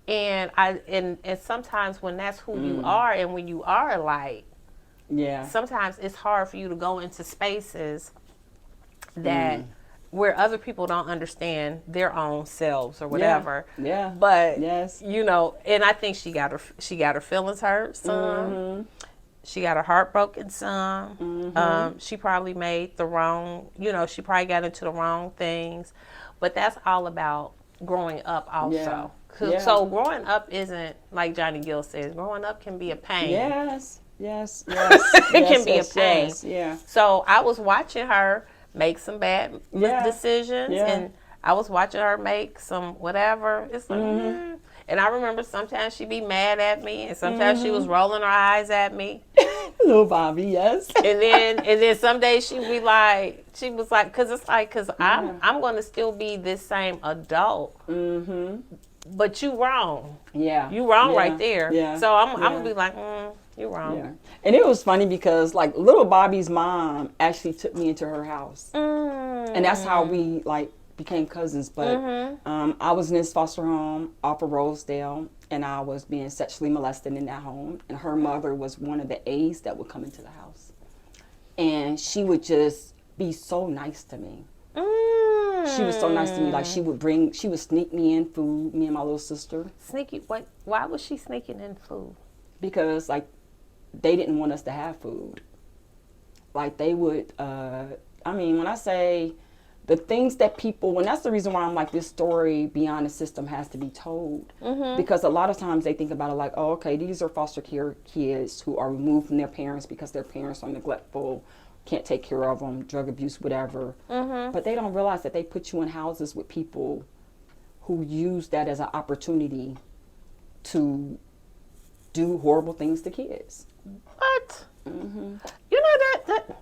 And sometimes when that's who you are, and when you are a light, sometimes it's hard for you to go into spaces that where other people don't understand their own selves or whatever. Yeah. But Yes. you know, and I think she got her feelings hurt some. She got her heart broken some. She probably made the wrong, she probably got into the wrong things. But that's all about growing up also. Yeah. So growing up isn't, like Johnny Gill says, growing up can be a pain. Yes. It can be a pain. Yeah. So I was watching her make some bad decisions, Yeah. and I was watching her make some whatever. It's like, and I remember sometimes she'd be mad at me, and sometimes she was rolling her eyes at me. Little Bobby, yes. And then some days she was like, because I'm going to still be this same adult. But you wrong. Yeah. You wrong right there. Yeah. So I'm going to be like, you wrong. Yeah. And it was funny because like little Bobby's mom actually took me into her house. And that's how we like became cousins. But I was in this foster home off of Rosedale, and I was being sexually molested in that home. And her mother was one of the aides that would come into the house. And she would just be so nice to me. She was so nice to me. Like she would sneak me in food, me and my little sister. Sneaky, why was she sneaking in food? Because like they didn't want us to have food. Like they would, when I say the things that when that's the reason why I'm like, this story beyond the system has to be told. Because a lot of times they think about it like, oh, okay, these are foster care kids who are removed from their parents because their parents are neglectful, can't take care of them, drug abuse, whatever. But they don't realize that they put you in houses with people who use that as an opportunity to do horrible things to kids. What? You know that.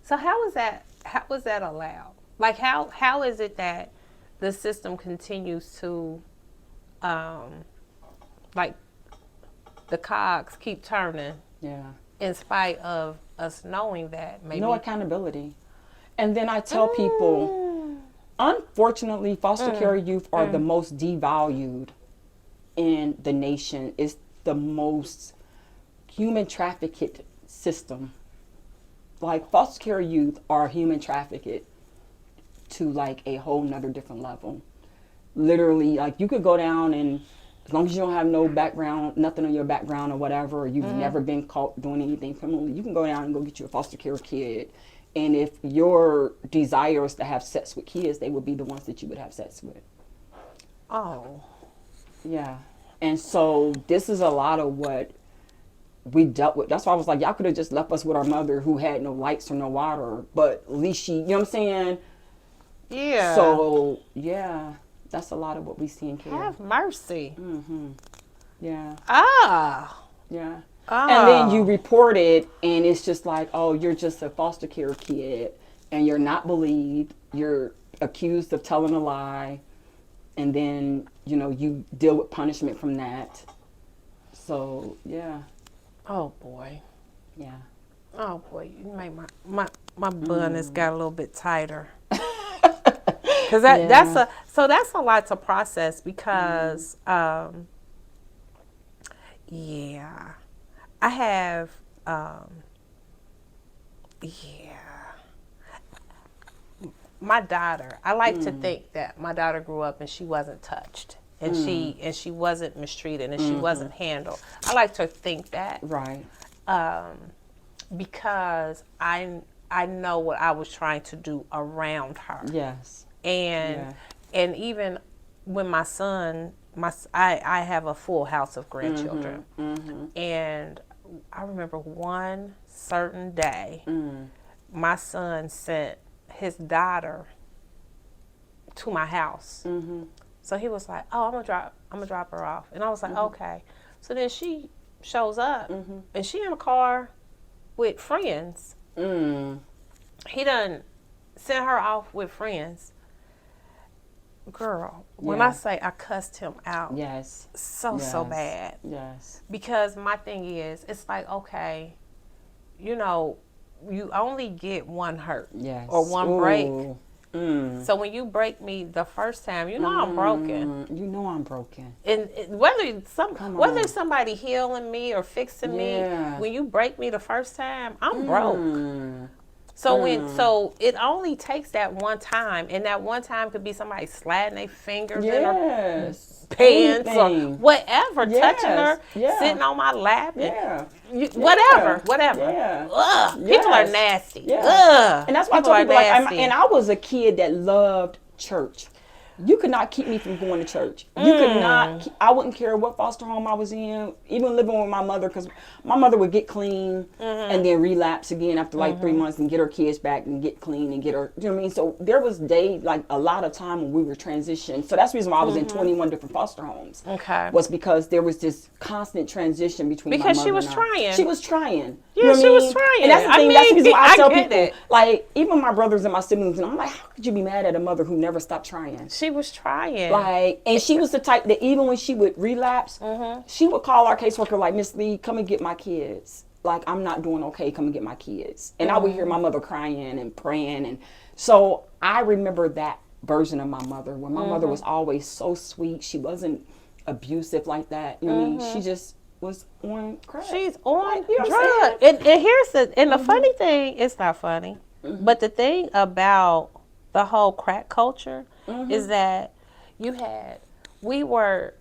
So how is that? How was that allowed? Like how is it that the system continues to, like, the cogs keep turning? Yeah. In spite of us knowing that, maybe no accountability. And then I tell people, unfortunately, foster care youth are the most devalued in the nation. It's the most human trafficked system. Like foster care youth are human trafficked to like a whole nother different level. Literally, like you could go down and as long as you don't have no background, nothing on your background or whatever, or you've never been caught doing anything criminal, you can go down and go get you a foster care kid. And if your desire is to have sex with kids, they would be the ones that you would have sex with. Oh. Yeah. And so this is a lot of what we dealt with. That's why I was like, y'all could have just left us with our mother who had no lights or no water, but at least she, you know what I'm saying? Yeah. So, yeah, that's a lot of what we see in care. Have mercy. Yeah. Ah. Yeah. Oh. And then you report it, and it's just like, oh, you're just a foster care kid, and you're not believed. You're accused of telling a lie, and then, you know, you deal with punishment from that. So, yeah. Oh boy. Yeah. Oh boy, you made my bun has got a little bit tighter. Cause that's a lot to process because yeah, I have my daughter. I like to think that my daughter grew up and she wasn't touched and she wasn't mistreated and she wasn't handled. I like to think that. Right. Because I know what I was trying to do around her. Yes. And even when my son, I have a full house of grandchildren. And I remember one certain day, my son sent his daughter to my house. So he was like, "Oh, I'm gonna drop her off," and I was like, "Okay." So then she shows up, and she in a car with friends. He done sent her off with friends. Girl, when I say I cussed him out, so bad. Yes. Because my thing is, it's like, okay, you know, you only get one hurt or one break. So when you break me the first time, you know I'm broken. You know I'm broken. And whether somebody healing me or fixing me, when you break me the first time, I'm broke. So it only takes that one time, and that one time could be somebody sliding their fingers in her pants or whatever, touching her, sitting on my lap, and whatever. Ugh, people are nasty. Ugh, and that's why I told people, and I was a kid that loved church. You could not keep me from going to church. You could not. I wouldn't care what foster home I was in, even living with my mother, because my mother would get clean and then relapse again after like 3 months and get her kids back and get clean and get her. You know what I mean? So there was like a lot of time when we were transitioning. So that's the reason why I was in 21 different foster homes. Okay. Was because there was this constant transition between my mother and I. Because she was trying. She was trying. Yeah, you know she was trying. And that's the thing. That's the reason why I tell people, it. like, even my brothers and my siblings, and I'm like, how could you be mad at a mother who never stopped trying? She was trying. Like, and she was the type that even when she would relapse, she would call our caseworker like, "Miss Lee, come and get my kids. Like, I'm not doing okay. Come and get my kids." And I would hear my mother crying and praying. And so I remember that version of my mother, when my mother was always so sweet. She wasn't abusive like that. You know what I mean? She just was on crack. She's on drugs. And here's the funny thing, it's not funny, but the thing about the whole crack culture is that we were,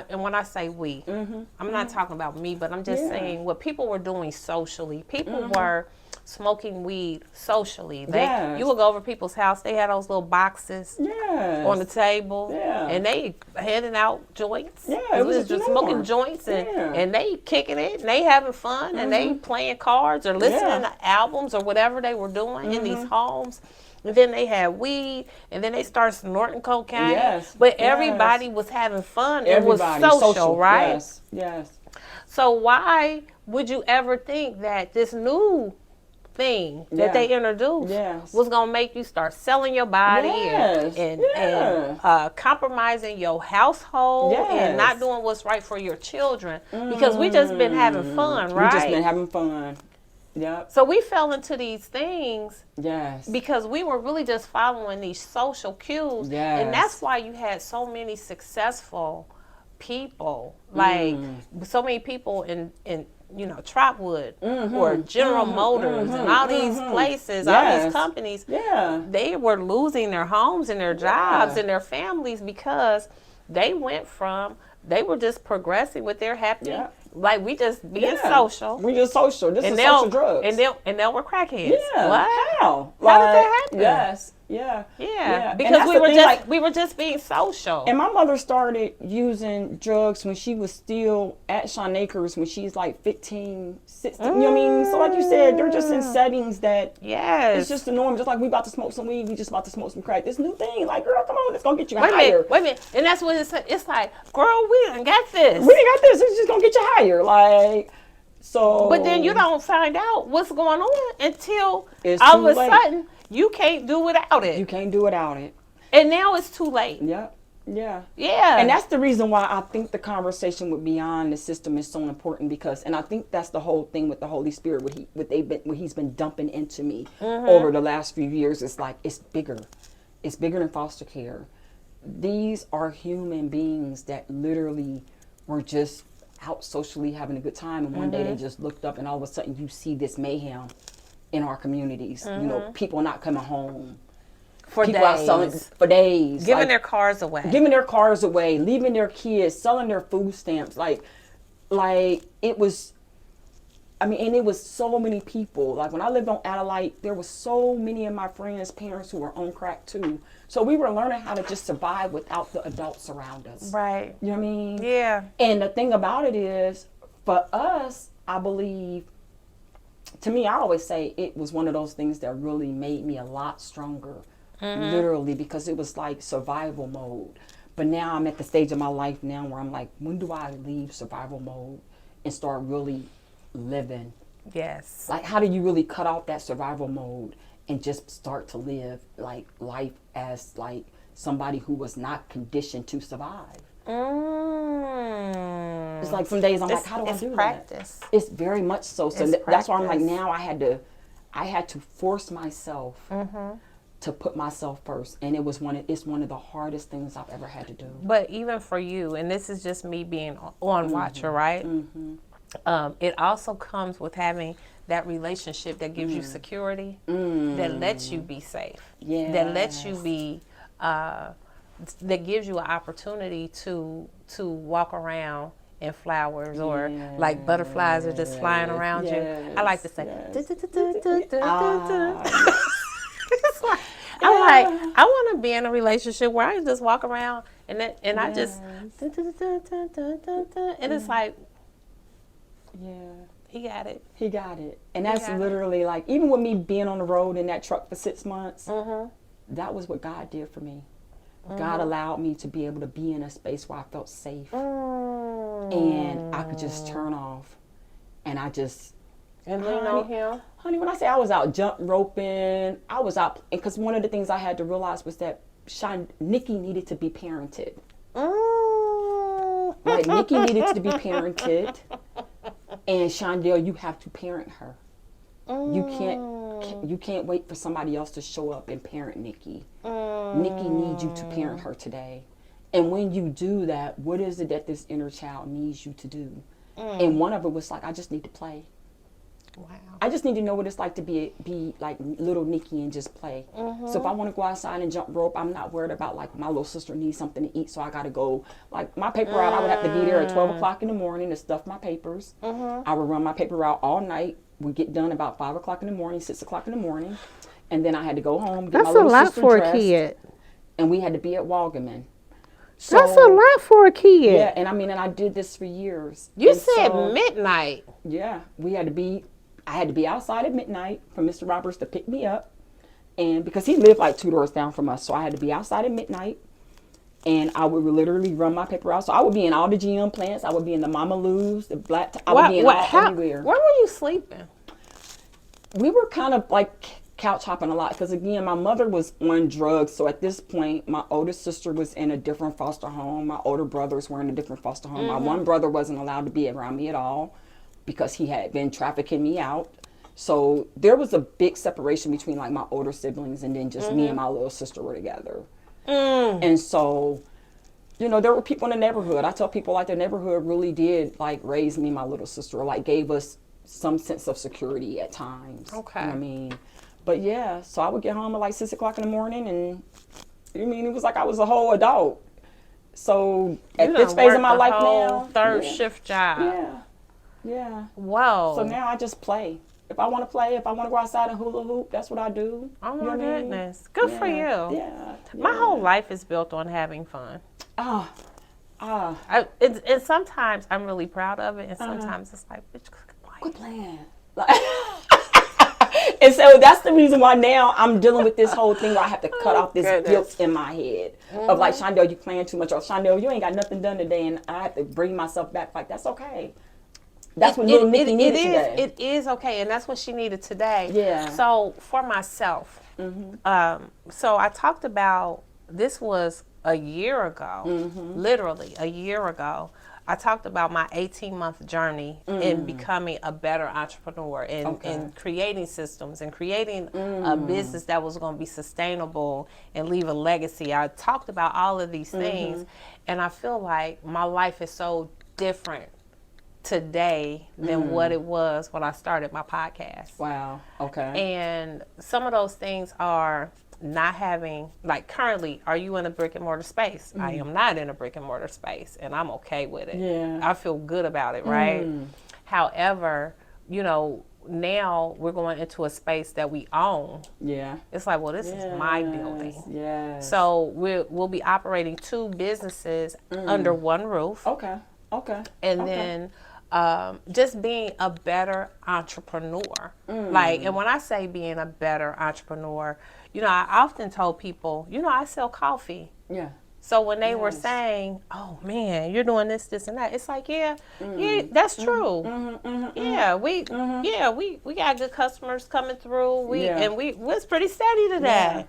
and when I say we, I'm not talking about me, but I'm just saying what people were doing socially. People were smoking weed socially. You would go over people's house, they had those little boxes on the table, and they handing out joints. It was just smoking joints, and they kicking it, and they having fun, and they playing cards or listening to albums or whatever they were doing in these homes. And then they had weed, and then they started snorting cocaine. But everybody was having fun. It was social, right? Yes. So why would you ever think that this new thing that they introduced was going to make you start selling your body and compromising your household and not doing what's right for your children? Because we just been having fun, right? We just been having fun. Yep. So we fell into these things because we were really just following these social cues. And that's why you had so many successful people, like so many people in Trotwood or General Motors and all these places, all these companies. They were losing their homes and their jobs and their families because they were just progressing with their happy. Like, we just being social. We just social. This is social drugs. And they were crackheads. What? How did that happen? Because we were just being social. And my mother started using drugs when she was still at Sean Acres, when she's like 15, 16. You know what I mean? So like you said, they're just in settings that it's just the norm. Just like we about to smoke some weed, we just about to smoke some crack. This new thing, like, girl, come on, it's gonna get you higher. Wait a minute. And that's what it's like, girl, we done got this. It's just gonna get you higher. Like, so. But then you don't find out what's going on until all of a sudden you can't do without it. You can't do without it. And now it's too late. Yep. Yeah. Yeah. And that's the reason why I think the conversation with beyond the system is so important, because, and I think that's the whole thing with the Holy Spirit, what he's been dumping into me over the last few years. It's like, it's bigger than foster care. These are human beings that literally were just out socially having a good time, and one day they just looked up and all of a sudden you see this mayhem in our communities. You know, people not coming home. For People out selling days. for days. Giving their cars away. Giving their cars away, leaving their kids, selling their food stamps. Like it was, I mean, and it was so many people. Like when I lived on Adelaide, there was so many of my friends' parents who were on crack too. So we were learning how to just survive without the adults around us. Right. You know what I mean? Yeah. And the thing about it is, for us, I believe, to me, I always say it was one of those things that really made me a lot stronger. Literally, because it was like survival mode. But now I'm at the stage of my life now where I'm like, when do I leave survival mode and start really living? Yes. Like, how do you really cut off that survival mode and just start to live like life as like somebody who was not conditioned to survive? It's like some days I'm like, how do I do practice. that? It's very much so. So that's why I'm like, now I had to force myself to put myself first, and it's one of the hardest things I've ever had to do. But even for you, and this is just me being on watcher, right? It also comes with having that relationship that gives you security, that lets you be safe, that lets you be, that gives you an opportunity to walk around in flowers, or like butterflies are just flying around you. I like to say, it's like, I'm like, I want to be in a relationship where I can just walk around and I just, and it's like, he got it. He got it. And that's literally like, even with me being on the road in that truck for 6 months, that was what God did for me. God allowed me to be able to be in a space where I felt safe. And I could just turn off. And I just... And lean on him. Honey, when I say I was out jump roping, I was out... Because one of the things I had to realize was that Nikki needed to be parented. Like, Nikki needed to be parented. And Shondale, you have to parent her. You can't wait for somebody else to show up and parent Nikki. Nikki needs you to parent her today. And when you do that, what is it that this inner child needs you to do? And one of it was like, I just need to play. Wow. I just need to know what it's like to be like little Nikki and just play. So if I want to go outside and jump rope, I'm not worried about like my little sister needs something to eat, so I got to go. Like my paper route, I would have to be there at 12 o'clock in the morning to stuff my papers. I would run my paper route all night. We get done about 5 o'clock in the morning, 6 o'clock in the morning, and then I had to go home. Get That's my little a lot sister for dressed, a kid. and we had to be at Walgaman. So, That's a lot for a kid. Yeah, and I mean, and I did this for years. You And said so, midnight. Yeah, I had to be outside at midnight for Mr. Roberts to pick me up. And because he lived like 2 doors down from us, so I had to be outside at midnight. And I would literally run my paper out. So I would be in all the GM plants. I would be in the Mama Lou's, the Black. I would be in everywhere. Where were you sleeping? We were kind of like couch hopping a lot because, again, my mother was on drugs. So at this point, my oldest sister was in a different foster home. My older brothers were in a different foster home. My one brother wasn't allowed to be around me at all because he had been trafficking me out. So there was a big separation between like my older siblings, and then just me and my little sister were together. And so, you know, there were people in the neighborhood. I tell people like the neighborhood really did like raise me and my little sister, or like gave us some sense of security at times. Okay. You know what I mean? But yeah, so I would get home at like 6 o'clock in the morning, and I mean, it was like I was a whole adult. So at this phase of my life now, third shift job. Yeah. Whoa. So now I just play. If I want to play, if I want to go outside and hula hoop, that's what I do. Oh You know my what I mean? goodness. Good for you. Yeah. My whole life is built on having fun. And sometimes I'm really proud of it, and sometimes it's like, bitch, Quit playing. And so that's the reason why now I'm dealing with this whole thing where I have to cut off this guilt in my head of like, Shondale, you playing too much, or Shondale, you ain't got nothing done today, and I have to bring myself back. Like, that's okay. That's what little Nikki needed today. It is okay, and that's what she needed today. Yeah. So for myself, so I talked about, this was a year ago, literally a year ago, I talked about my 18-month journey in becoming a better entrepreneur and creating systems and creating a business that was going to be sustainable and leave a legacy. I talked about all of these things, and I feel like my life is so different today than what it was when I started my podcast. Wow. Okay. And some of those things are not having, like currently, are you in a brick and mortar space? I am not in a brick and mortar space, and I'm okay with it. Yeah. I feel good about it, right? However, you know, now we're going into a space that we own. Yeah. It's like, well, this is my building. Yes. So we'll be operating 2 businesses under one roof. Okay. Okay. And then just being a better entrepreneur. Like, and when I say being a better entrepreneur, you know, I often told people, you know, I sell coffee. Yeah. So when they were saying, oh man, you're doing this, this, and that, it's like, yeah, that's true. Yeah, we got good customers coming through. And we was pretty steady today. Yeah.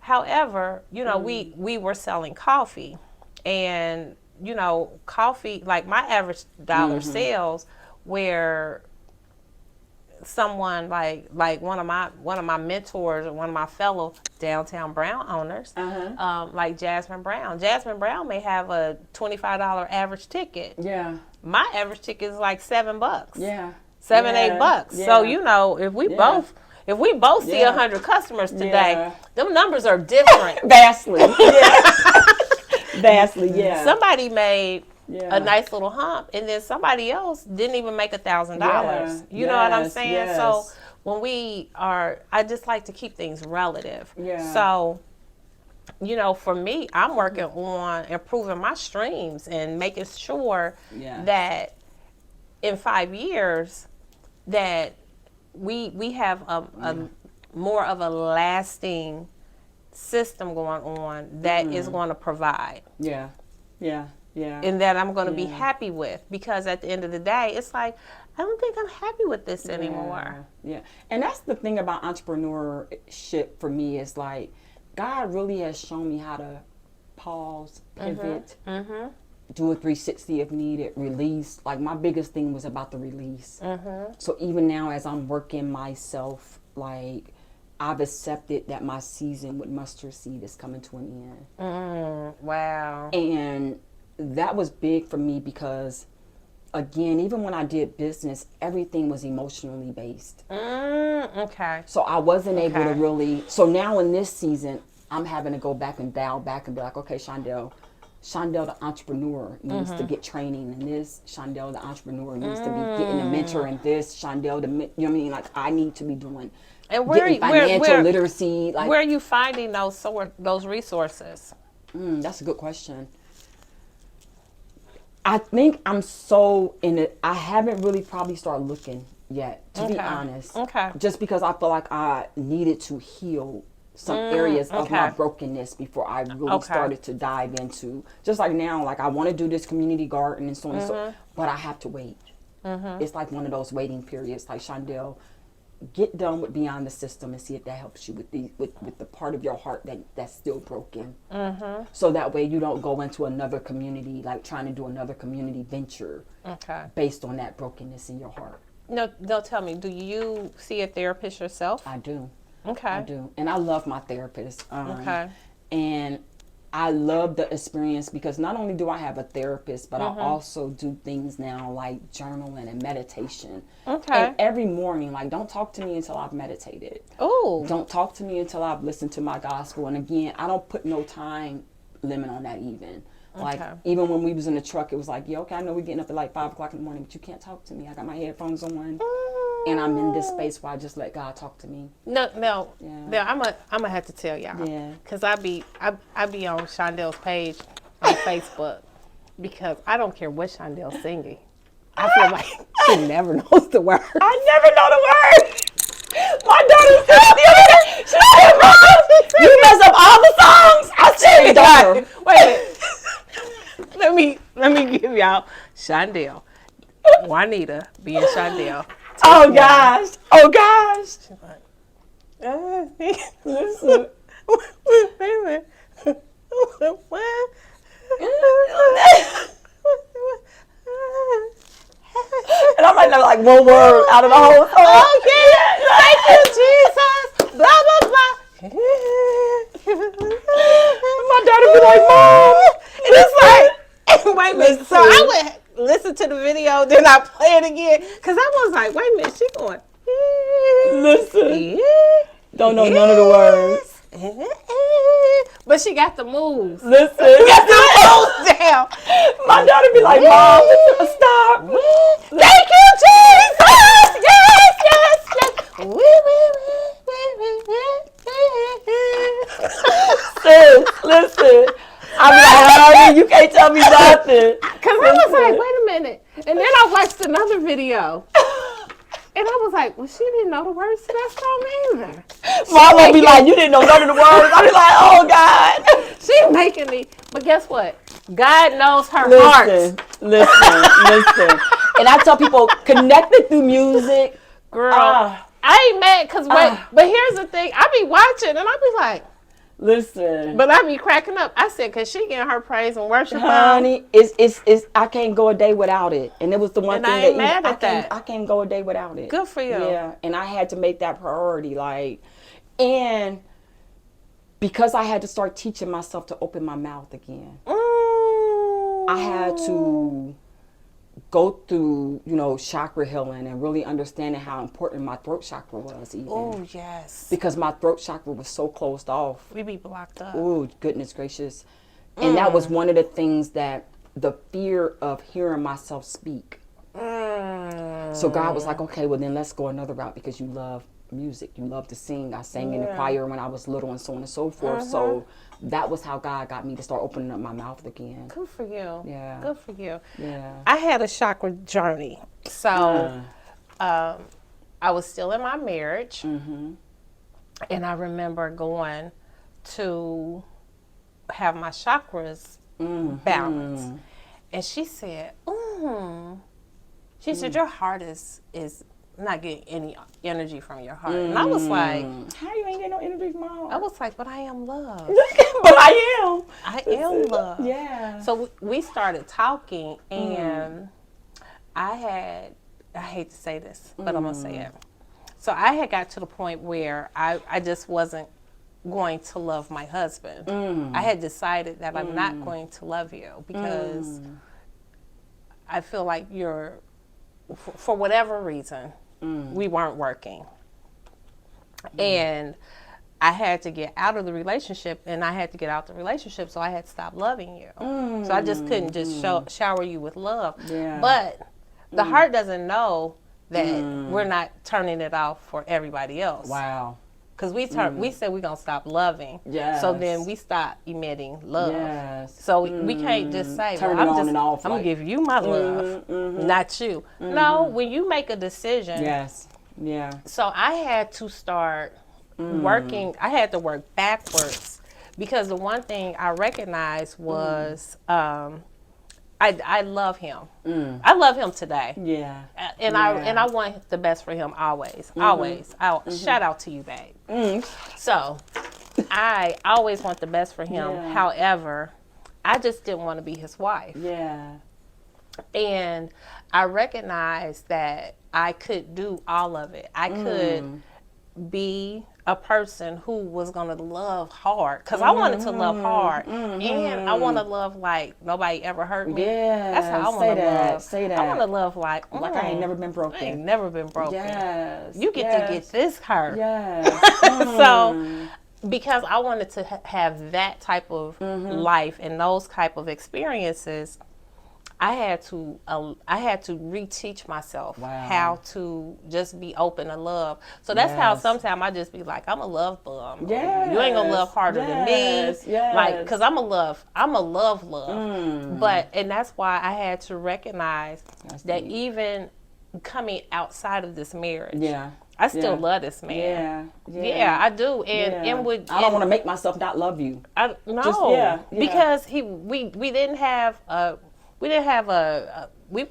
However, you know, we were selling coffee, and you know, coffee, like my average dollar sales, where someone like one of my mentors or one of my fellow Downtown Brown owners, like Jasmine Brown. Jasmine Brown may have a $25 average ticket. Yeah. My average ticket is like $7. Yeah. $8. Yeah. So you know, if we both see 100 customers today, them numbers are different. Vastly. Yeah. Vastly, yeah. Somebody made a nice little hump, and then somebody else didn't even make $1,000. You know what I'm saying? Yes. So when I just like to keep things relative. Yeah. So, you know, for me, I'm working on improving my streams and making sure that in 5 years that we have a more of a lasting system going on that is going to provide. Yeah. Yeah. Yeah. And that I'm going to be happy with, because at the end of the day, it's like, I don't think I'm happy with this anymore. Yeah. And that's the thing about entrepreneurship for me, is like, God really has shown me how to pause, pivot, do a 360 if needed, release. Like, my biggest thing was about the release. So even now, as I'm working myself, like, I've accepted that my season with mustard seed is coming to an end. Wow. And that was big for me because, again, even when I did business, everything was emotionally based. Okay. So I wasn't able to really. So now in this season, I'm having to go back and dial back and be like, okay, Shondale the entrepreneur needs to get training in this. Shondale the entrepreneur needs to be getting a mentor in this. Shondale the, you know what I mean? Like, I need to be doing. And financial literacy. Like, where are you finding those resources? That's a good question. I think I'm so in it. I haven't really probably started looking yet, to be honest. Okay. Just because I feel like I needed to heal some areas of my brokenness before I really started to dive into. Just like now, like, I want to do this community garden and so on and so, but I have to wait. It's like one of those waiting periods. Like, Shondale, get done with Beyond the System and see if that helps you with the part of your heart that's still broken. So that way you don't go into another community, like trying to do another community venture based on that brokenness in your heart. No, tell me, do you see a therapist yourself? I do. Okay. I do. And I love my therapist. And I love the experience because not only do I have a therapist, but I also do things now like journaling and meditation. And every morning, like, don't talk to me until I've meditated. Oh. Don't talk to me until I've listened to my gospel. And again, I don't put no time limit on that even. Like, even when we was in the truck, it was like, yeah, okay, I know we're getting up at like 5 o'clock in the morning, but you can't talk to me. I got my headphones on. And I'm in this space where I just let God talk to me. No, I'm gonna have to tell y'all. Yeah. Cause I be on Shondale's page on Facebook, because I don't care what Shondale's singing. I feel like she never knows the word. I never know the word. My daughter said the other day, she said, Mom, you mess up all the songs. I said, daughter. Wait. Let me give y'all Shondale. Juanita being Shondale. Oh gosh. Oh gosh. She's like, listen. Wait a minute. one word out of the whole song. Oh yeah, thank you, Jesus. Blah blah blah. My daughter be like, Mom. And it's like, wait a minute. So I Listen. would listen to the video, then I play it again, cause I was like, wait a minute, she going. Listen. Don't know none of the words. But she got the moves. Listen. Got the moves down. My daughter be like, Mom, stop. Thank you, Jesus. Yes, yes, yes. Sis, listen. I be like, honey, you can't tell me nothing. Cause I was like, wait a minute. And then I watched another video. And I was like, well, she didn't know the words to that song either. Mom will be like, you didn't know none of the words. I be like, oh, God. She's making me. But guess what? God knows her heart. Listen. And I tell people, connected through music. Girl, I ain't mad because but here's the thing. I be watching and I be like, listen. but I be cracking up. I said, cause she getting her praise and worship. Honey, it's I can't go a day without it. And it was the one And thing I ain't that mad at that. I can't go a day without it. Good for you. Yeah. And I had to make that priority. And because I had to start teaching myself to open my mouth again. I had to go through, chakra healing and really understanding how important my throat chakra was even. Oh, yes. Because my throat chakra was so closed off. We be blocked up. Oh, goodness gracious. And that was one of the things that the fear of hearing myself speak. So God was like, okay, well then let's go another route because you love music. You love to sing. I sang in the choir when I was little and so on and so forth. So that was how God got me to start opening up my mouth again. Good for you. Yeah. Good for you. Yeah. I had a chakra journey. So I was still in my marriage. And I remember going to have my chakras balanced. And she said, she said, your heart is not getting any energy from your heart. And I was like, how you ain't getting no energy from my heart? I was like, but I am love. But I am. I am love. Yeah. So we started talking, and I hate to say this, but I'm going to say it. So I had got to the point where I just wasn't going to love my husband. I had decided that I'm not going to love you because I feel like for whatever reason, we weren't working. And I had to get out of the relationship, and I had to get out the relationship, so I had to stop loving you. So I just couldn't just shower you with love. Yeah. But the heart doesn't know that we're not turning it off for everybody else. Wow. Because we said we're going to stop loving. Yes. So then we stop emitting love. Yes. So we can't just say, Turn well, it on and off, I'm going to give you my love, not you. No, when you make a decision. Yes. Yeah. So I had to start working. I had to work backwards because the one thing I recognized was I love him. I love him today. Yeah. And I want the best for him always. Always. Shout out to you, babe. So I always want the best for him. Yeah. However, I just didn't want to be his wife. Yeah. And I recognized that I could do all of it. I could be a person who was going to love hard because I wanted to love hard and I want to love like nobody ever hurt me. Yeah. That's how I want to love. Say that. I want to love like I ain't never been broken. I ain't never been broken. Yes. You get to get this hurt. Yes. So because I wanted to have that type of life and those type of experiences, I had to reteach myself how to just be open to love. So that's how sometimes I just be like, I'm a love bum. Yes. You ain't gonna love harder than me. Yes. Like, cause I'm a love. But and that's why I had to recognize that even coming outside of this marriage, I still love this man. Yeah, I do. And I don't want to make myself not love you. Because we didn't have we weren't, we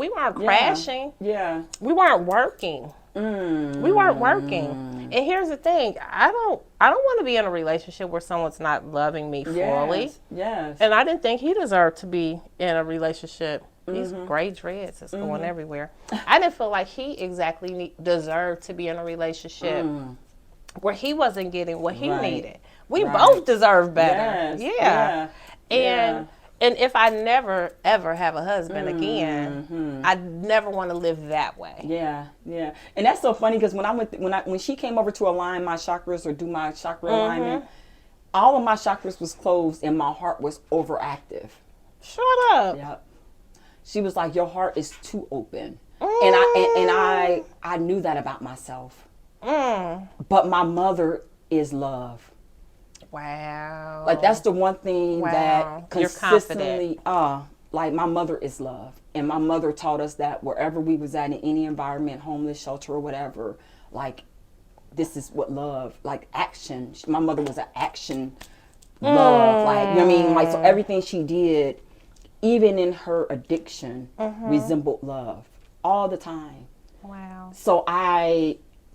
weren't crashing. Yeah. We weren't working. We weren't working. And here's the thing, I don't want to be in a relationship where someone's not loving me fully. Yes. And I didn't think he deserved to be in a relationship These gray dreads is going everywhere. I didn't feel like he exactly deserved to be in a relationship where he wasn't getting what he needed. We both deserve better. Yes. And if I never ever have a husband again, I never want to live that way. Yeah, yeah. And that's so funny because when she came over to align my chakras or do my chakra alignment, all of my chakras was closed and my heart was overactive. Shut up. Yep. She was like, your heart is too open. And I knew that about myself. But my mother is love. Wow. Like that's the one thing that You're consistently, like my mother is love. And my mother taught us that wherever we was at in any environment, homeless, shelter or whatever, like this is what love, like action. My mother was an action love. Like, you know what I mean? Like, so everything she did, even in her addiction, resembled love all the time. Wow. So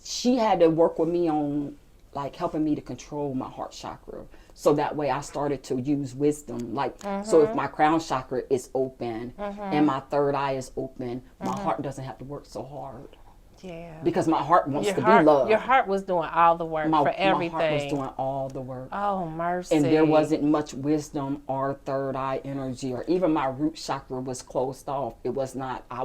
she had to work with me on like helping me to control my heart chakra. So that way I started to use wisdom. Like, so if my crown chakra is open and my third eye is open, my heart doesn't have to work so hard. Yeah. Because my heart wants to be loved. Your heart was doing all the work for everything. My heart was doing all the work. Oh, mercy. And there wasn't much wisdom or third eye energy, or even my root chakra was closed off. It was not, I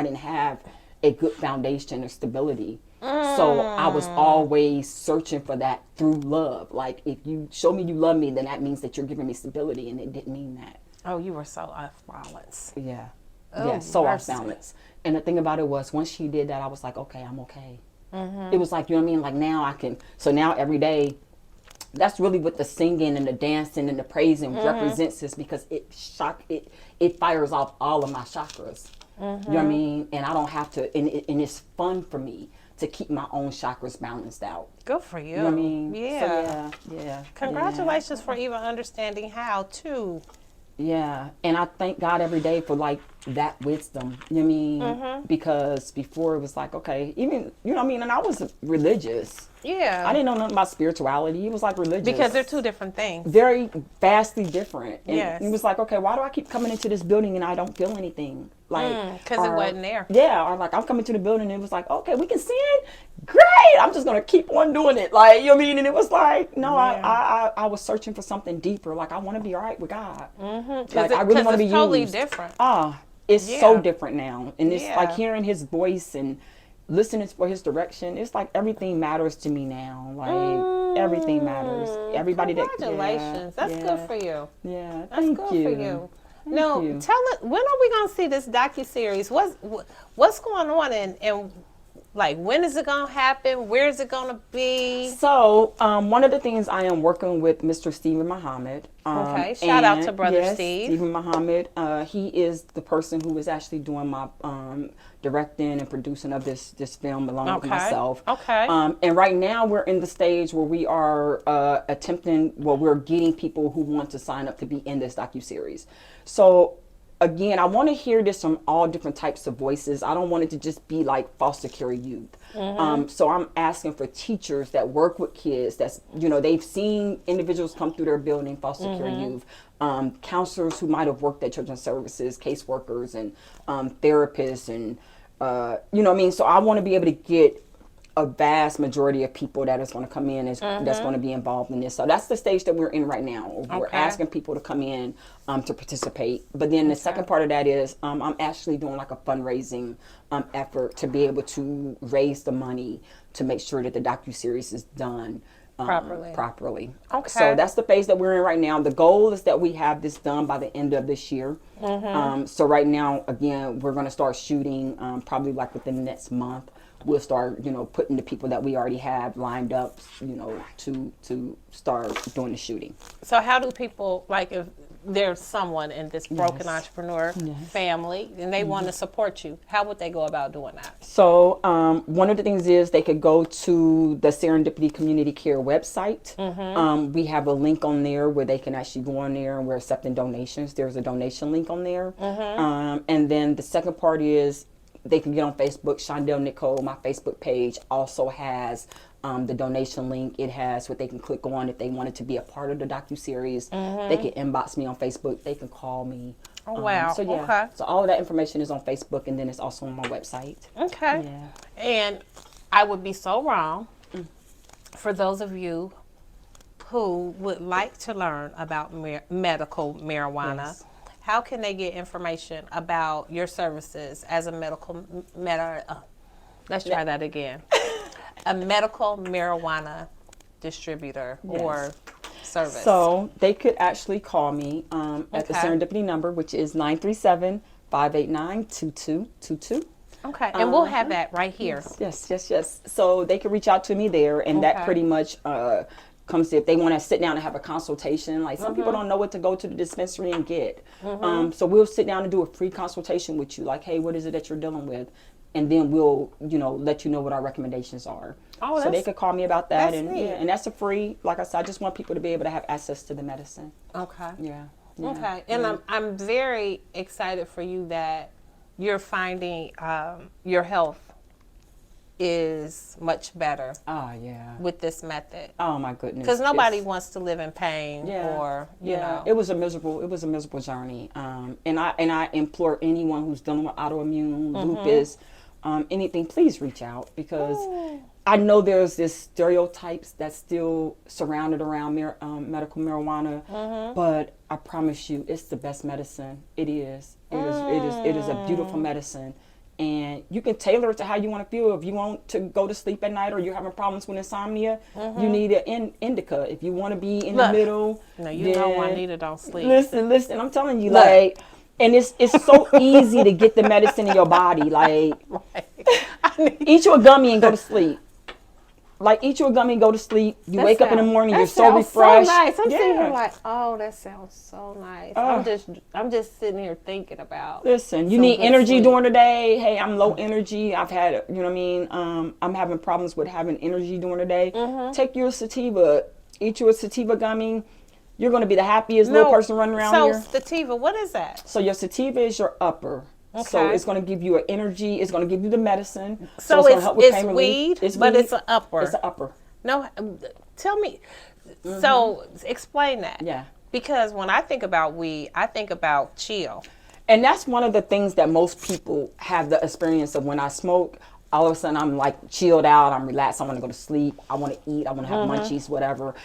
didn't have a good foundation or stability. So I was always searching for that through love. Like, if you show me you love me, then that means that you're giving me stability, and it didn't mean that. Oh, you were so off balance. Yeah. Oh, yeah, so off mercy. balance. And the thing about it was, once she did that, I was like, okay, I'm okay. It was like, you know what I mean? Like, now I can, so now every day, that's really what the singing and the dancing and the praising represents, is because it fires off all of my chakras. You know what I mean? And I don't have to, and it's fun for me to keep my own chakras balanced out. Good for you. You know what I mean? Yeah. So yeah. Congratulations for even understanding how to. Yeah, and I thank God every day for like that wisdom. You know what I mean? Because before it was like, okay, even, you know what I mean? And I was religious. Yeah. I didn't know nothing about spirituality. It was like religious. Because they're two different things. Very vastly different. And Yes. it was like, okay, why do I keep coming into this building and I don't feel anything? Like, because it wasn't there. Yeah, or like I'm coming to the building and it was like, okay, we can sing. Great. I'm just gonna keep on doing it. Like, you know what I mean? And it was like, no, I was searching for something deeper. Like, I want to be all right with God. Like, I really want to be totally used. different. It's so different now. And it's Yeah. like hearing his voice and listening for his direction. It's like everything matters to me now. Like, everything matters. Everybody Congratulations. That's good for you. Yeah, That's thank good you. for you. Thank Now, you. tell it, when are we going to see this docuseries? What's going on, and like, when is it going to happen? Where is it going to be? So, one of the things I am working with Mr. Stephen Muhammad. Okay, shout out to Brother yes, Steve. Stephen Muhammad. He is the person who is actually doing my directing and producing of this film along with myself. Okay. And right now we're in the stage where we are we're getting people who want to sign up to be in this docuseries. So, again, I want to hear this from all different types of voices. I don't want it to just be like foster care youth. So I'm asking for teachers that work with kids, that's, you know, they've seen individuals come through their building, foster care youth, counselors who might have worked at children's services, caseworkers and therapists, and you know what I mean? So I want to be able to get a vast majority of people that is going to come in that's going to be involved in this. So that's the stage that we're in right now. We're asking people to come in to participate. But then the second part of that is I'm actually doing like a fundraising effort to be able to raise the money to make sure that the docuseries is done properly. Okay. So that's the phase that we're in right now. The goal is that we have this done by the end of this year. So right now, again, we're going to start shooting probably like within the next month. We'll start, you know, putting the people that we already have lined up, you know, to start doing the shooting. So how do people, like, if there's someone in this broken entrepreneur family and they want to support you, how would they go about doing that? So one of the things is they could go to the Serendipity Community Care website. We have a link on there where they can actually go on there, and we're accepting donations. There's a donation link on there. And then the second part is they can get on Facebook. Shondale Nicole, my Facebook page, also has the donation link. It has what they can click on if they wanted to be a part of the docuseries. They can inbox me on Facebook. They can call me. Oh, wow. So yeah, Okay. so all of that information is on Facebook, and then it's also on my website. Okay. Yeah. And I would be so wrong for those of you who would like to learn about medical marijuana. Yes. How can they get information about your services as a let's try that again. A medical marijuana distributor or service? So they could actually call me at the Okay. Serendipity number, which is 937-589-2222. Okay, and we'll have that right here. Yes. So they can reach out to me there, and that Okay. pretty much comes if they want to sit down and have a consultation. Like some people don't know what to go to the dispensary and get. So we'll sit down and do a free consultation with you. Like, hey, what is it that you're dealing with? And then we'll, let you know what our recommendations are. Oh, so they could call me about that, that's and neat. and that's a free. Like I said, I just want people to be able to have access to the medicine. Okay. Yeah. Okay, and I'm very excited for you that you're finding your health is much better Oh yeah. with this method. Oh my goodness. Because nobody It's- wants to live in pain or you know. It was a miserable journey. And I implore anyone who's dealing with autoimmune, lupus, anything, please reach out, because I know there's this stereotypes that's still surrounded around medical marijuana, but I promise you, it's the best medicine. It is. It is a beautiful medicine. And you can tailor it to how you want to feel. If you want to go to sleep at night or you're having problems with insomnia, you need an indica. If you want to be in the middle, No, you know Juanita don't sleep. Listen. I'm telling you, like, and it's so easy to get the medicine in your body. Like, eat you a gummy and go to sleep. Like, eat you a gummy and go to sleep. You wake up in the morning, you're so refreshed. So nice. I'm Yeah. sitting here like, oh, that sounds so nice. I'm just sitting here thinking about. Listen, you some need good energy sleep. during the day. Hey, I'm low energy. I've had, you know what I mean? I'm having problems with having energy during the day. Take your sativa. Eat you a sativa gummy. You're going to be the happiest little person running around here. So sativa, what is that? So your sativa is your upper. So Okay. it's going to give you an energy. It's going to give you the medicine. So it's going to it's help with pain weed, relief. but it's an upper. It's an upper. No, tell me. So explain that. Yeah. Because when I think about weed, I think about chill. And that's one of the things that most people have the experience of. When I smoke, all of a sudden I'm like chilled out, I'm relaxed, I want to go to sleep, I want to eat, I want to have munchies, whatever.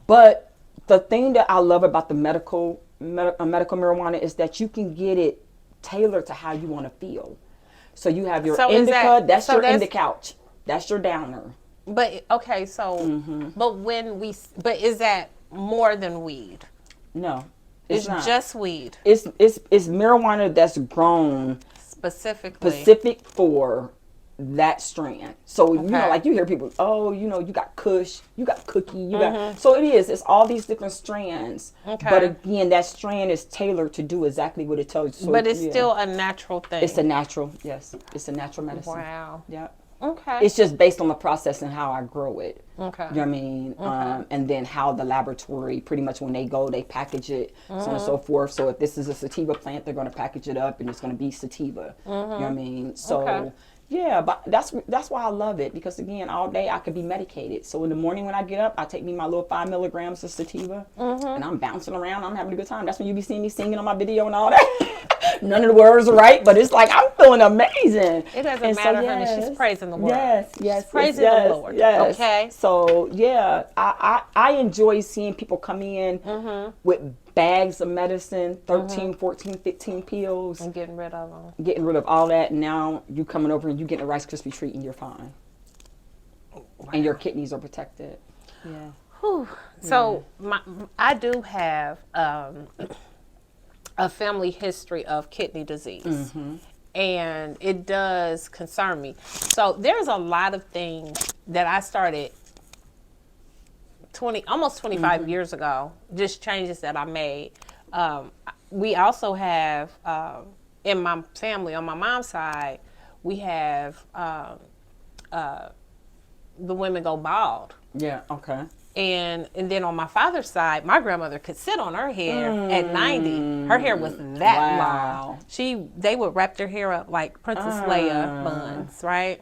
But the thing that I love about the medical marijuana is that you can get it tailored to how you want to feel. So you have your So is indica, that- that's so your that's- indica couch. That's your downer. But okay, so but is that more than weed? No. It's not. just weed It's marijuana that's grown specifically. specific for that strand. So you know, Okay. like you hear people, oh, you got Kush, you got Cookie, you got. So it's all these different strands. Okay. But again, that strand is tailored to do exactly what it tells you. So, But it's still a natural thing. it's a natural. Yes, it's a natural medicine. Wow. Yeah. Okay. It's just based on the process and how I grow it. Okay. You know what I mean? And then how the laboratory, pretty much when they go, they package it, so on and so forth. So if this is a sativa plant, they're going to package it up and it's going to be sativa. You know what I mean? So, Okay. yeah, but that's why I love it, because, again, all day I could be medicated. So in the morning when I get up, I take me my little 5 milligrams of sativa, and I'm bouncing around. I'm having a good time. That's when you be seeing me singing on my video and all that. None of the words are right, but it's like I'm feeling amazing. It doesn't And so, matter, honey. She's praising the Lord. Yes, praising yes, the Lord. Yes. Okay. So yeah, I enjoy seeing people come in with bags of medicine, 13, 14, 15 pills, And getting rid of them. getting rid of all that, and now you coming over and you getting a Rice Krispie treat and you're fine. And your kidneys are protected. Yeah. Whew. So I do have a family history of kidney disease. And it does concern me. So there's a lot of things that I started almost 25 years ago, just changes that I made. We also have, in my family, on my mom's side, we have the women go bald. Yeah. Okay. And then on my father's side, my grandmother could sit on her hair at 90. Her hair was that long. They would wrap their hair up like Princess Leia buns, right?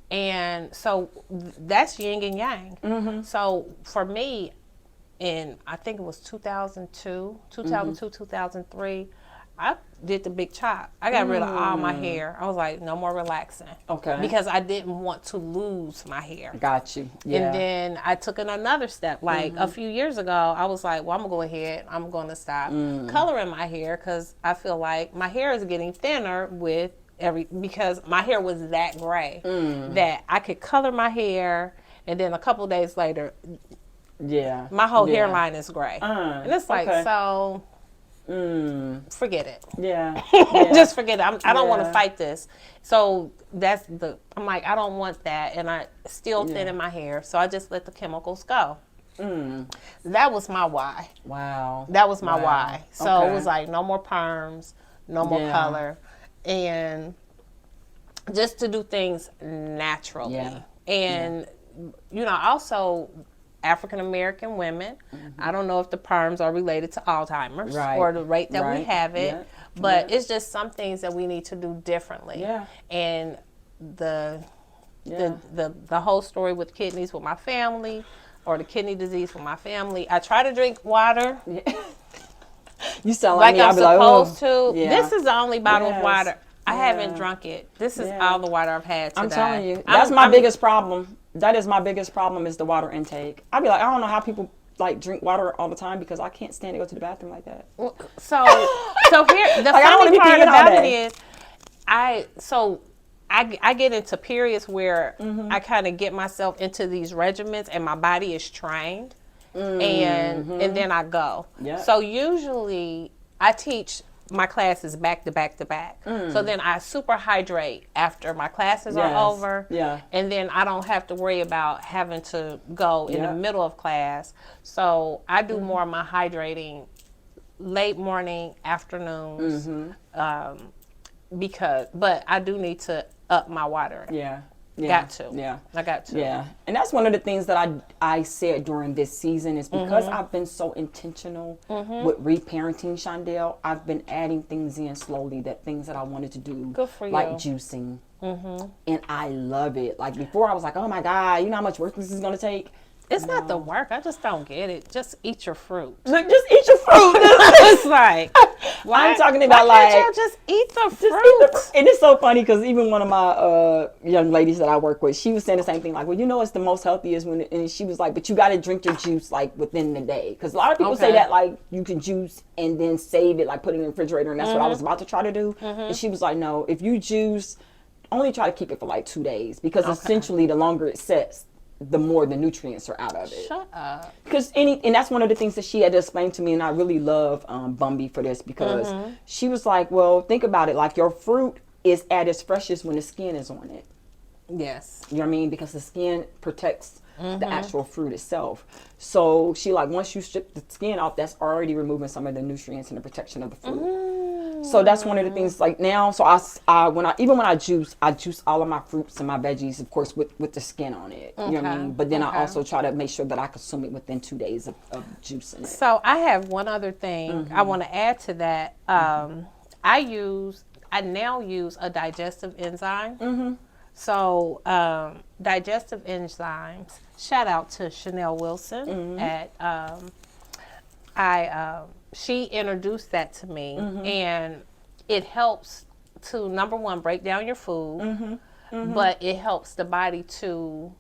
And so that's yin and yang. So for me, I think it was 2002, 2003, I did the big chop. I got rid of all my hair. I was like, no more relaxing. Okay. Because I didn't want to lose my hair. Got you. Yeah. And then I took it another step. Like a few years ago, I was like, well, I'm going to go ahead. I'm going to stop coloring my hair because I feel like my hair is getting thinner because my hair was that gray that I could color my hair, and then a couple of days later, my whole hairline is gray. And it's like, so forget it. Yeah. Just forget it. I don't want to fight this. So I'm like, I don't want that. And I still thinning my hair. So I just let the chemicals go. That was my why. Wow. That was my why. So it was like, no more perms, no more color. And just to do things naturally. Yeah. And, also African American women. I don't know if the perms are related to Alzheimer's or the rate that we have it, but it's just some things that we need to do differently. Yeah. And the whole story with kidneys with my family, or the kidney disease with my family. I try to drink water. You sound like me. I'm supposed to. Yeah. This is the only bottle of water. I haven't drunk it. This is all the water I've had today. I'm telling you, that's my biggest problem. That is my biggest problem, is the water intake. I'd be like, I don't know how people like drink water all the time, because I can't stand to go to the bathroom like that. So here, the funny part about it is, I get into periods where I kind of get myself into these regimens and my body is trained, and then I go. Yep. So usually I teach my classes back to back to back. So then I super hydrate after my classes are over. Yeah. And then I don't have to worry about having to go in the middle of class. So I do more of my hydrating late morning, afternoons, but I do need to up my water. Yeah. Got to. Yeah. I got to. Yeah. And that's one of the things that I said during this season, is because I've been so intentional with reparenting Shondale, I've been adding things in slowly, things that I wanted to do. Good for you. Like juicing. And I love it. Like before I was like, oh my God, you know how much work this is going to take? It's not the work. I just don't get it. Just eat your fruit. Look, just eat your fruit. It's like, I'm talking about why can't y'all just eat the fruit? And it's so funny, because even one of my young ladies that I work with, she was saying the same thing. Like, well, it's the most healthiest and she was like, but you got to drink your juice like within the day, because a lot of people say that like you can juice and then save it, like put it in the refrigerator, and that's what I was about to try to do. And she was like, no, if you juice, only try to keep it for like 2 days, because essentially the longer it sets, the more the nutrients are out of it. Shut up. Because and that's one of the things that she had to explain to me, and I really love Bumby for this, because she was like, well, think about it, like your fruit is at its freshest when the skin is on it. Yes. You know what I mean? Because the skin protects the actual fruit itself. So she like, once you strip the skin off, that's already removing some of the nutrients and the protection of the fruit. So that's one of the things, like now, so when I juice all of my fruits and my veggies, of course, with the skin on it. You know what I mean? But then I also try to make sure that I consume it within 2 days of juicing it. So I have one other thing I want to add to that. I now use a digestive enzyme. So digestive enzymes, shout out to Chanel Wilson at she introduced that to me, and it helps to, number one, break down your food, but it helps the body to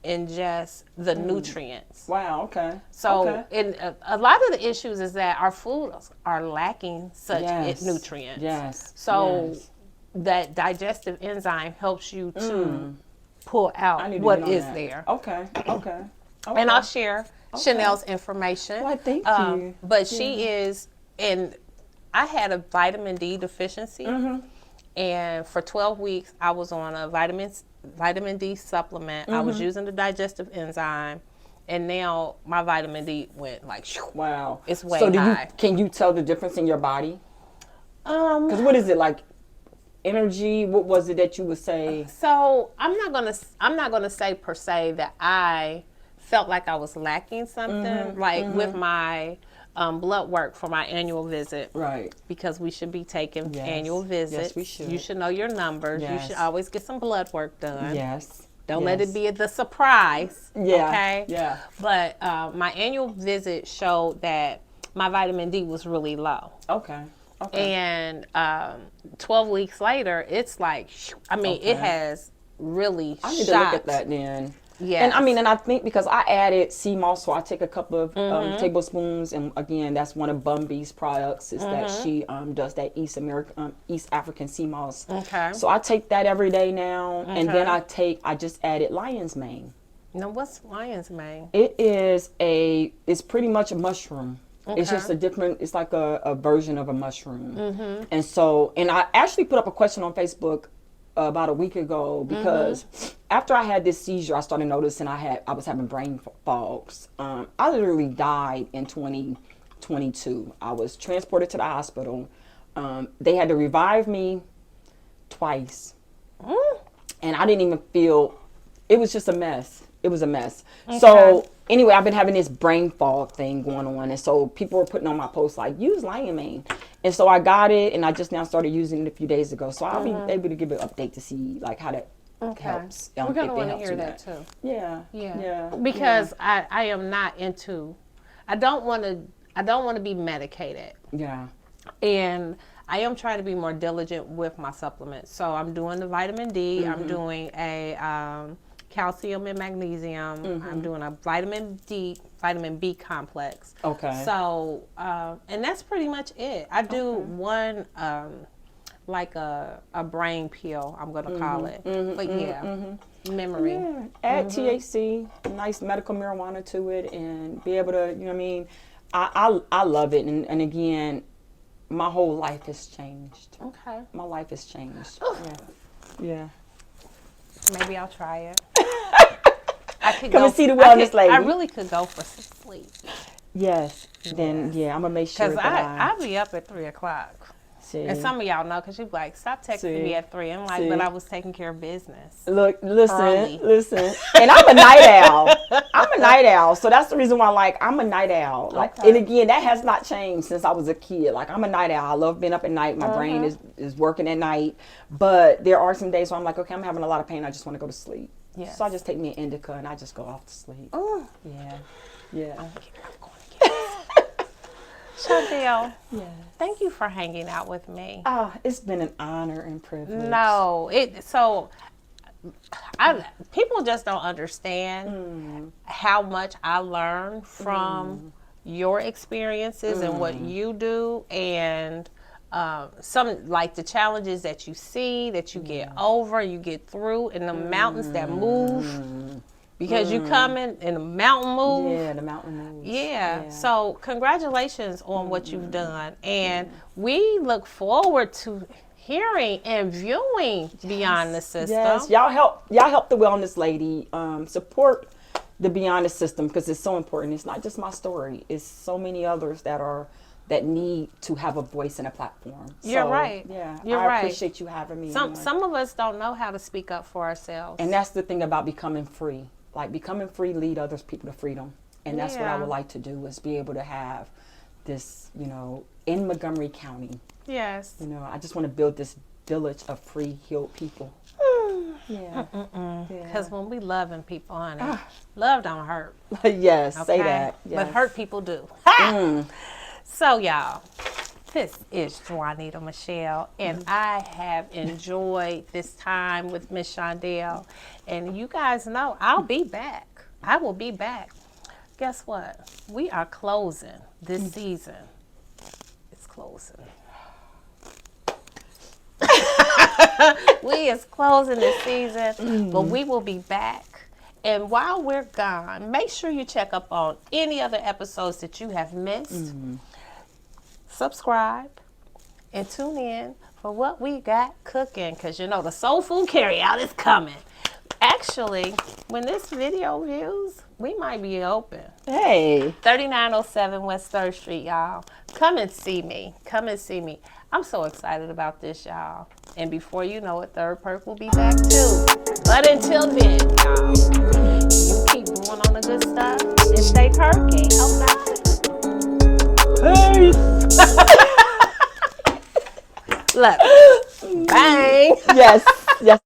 ingest the nutrients. Wow, okay. So a lot of the issues is that our foods are lacking such nutrients. Yes. So that digestive enzyme helps you to pull out what is there. Okay. And I'll share Chanel's information. Well, thank you. But she is, and I had a vitamin D deficiency, and for 12 weeks I was on a vitamin D supplement. I was using the digestive enzyme, and now my vitamin D went like, wow, it's way high. Can you tell the difference in your body? Because what is it like? Energy? What was it that you would say? So I'm not gonna say per se that I felt like I was lacking something, with my blood work for my annual visit. Right. Because we should be taking Yes. annual visits. Yes, we should. You should know your numbers. Yes. You should always get some blood work done. Yes. Don't let it be the surprise. Yeah. Okay? Yeah. But my annual visit showed that my vitamin D was really low. Okay. Okay. And 12 weeks later, it's like, it has really I need to look at that then. Yeah. And I think because I added sea moss, so I take a couple of tablespoons, and again, that's one of Bumby's products. Is that she does that East African sea moss. Okay. So I take that every day now, and then I just added lion's mane. Now, what's lion's mane? It's pretty much a mushroom. Okay. It's just it's like a version of a mushroom. And so, and I actually put up a question on Facebook about a week ago because after I had this seizure, I started noticing I was having brain fogs. I literally died in 2022. I was transported to the hospital. They had to revive me twice. And I didn't even feel, it was just a mess. It was a mess. Okay. So anyway, I've been having this brain fog thing going on. And so people were putting on my posts like, use lion mane. And so I got it, and I just now started using it a few days ago. So I'll be able to give an update to see like how that helps. We're going to want to hear that too. Yeah. Yeah. Because I am not into, I don't want to be medicated. Yeah. And I am trying to be more diligent with my supplements. So I'm doing the vitamin D. I'm doing a calcium and magnesium. I'm doing a vitamin B complex. Okay. So, and that's pretty much it. I do one, like a brain pill, I'm going to call it. But memory. Yeah. Add THC, nice medical marijuana to it, and be able to, you know what I mean? I love it. And again, my whole life has changed. Okay. My life has changed. Yeah. Maybe I'll try it. Come and see the wellness lady. I really could go for some sleep. Yes. Then, I'm going to make sure because I'll be up at 3 o'clock. See. And some of y'all know because you be like, stop texting me at 3. I'm like, but I was taking care of business. Look, listen. And I'm a night owl. So that's the reason why, like, I'm a night owl. Like, and again, that has not changed since I was a kid. Like, I'm a night owl. I love being up at night. My brain is working at night. But there are some days where I'm like, okay, I'm having a lot of pain. I just want to go to sleep. Yes. So I just take me an indica and I just go off to sleep. Oh. Yeah. Shondale, thank you for hanging out with me. Oh, it's been an honor and privilege. No, people just don't understand how much I learn from your experiences and what you do, and some like the challenges that you see, that you get over, you get through, and the mountains that move. Because you come in the mountain move. Yeah, the mountain moves. Yeah. So congratulations on what you've done. And we look forward to hearing and viewing Beyond the System. Yes, y'all help the wellness lady. Support the Beyond the System because it's so important. It's not just my story. It's so many others that need to have a voice and a platform. You're right. Yeah. I appreciate you having me. Some of us don't know how to speak up for ourselves. And that's the thing about becoming free. Like becoming free, lead others people to freedom. And that's what I would like to do, is be able to have this, in Montgomery County. Yes. I just want to build this village of free, healed people. Because when we loving people, honey, love don't hurt. Yes, okay? Say that. Yes. But hurt people do. So, y'all, this is Juanita Michelle, and I have enjoyed this time with Miss Shondale. And you guys know I'll be back. I will be back. Guess what? We are closing this season. It's closing. We is closing this season, but we will be back. And while we're gone, make sure you check up on any other episodes that you have missed. Subscribe and tune in for what we got cooking, because the soul food carryout is coming. Actually, when this video views, we might be open. Hey. 3907 West 3rd Street, y'all. Come and see me. I'm so excited about this, y'all. And before you know it, Third Perk will be back too. But until then, y'all, you keep going on the good stuff. And stay perky. Peace. Look. Bang. Yes. Yes.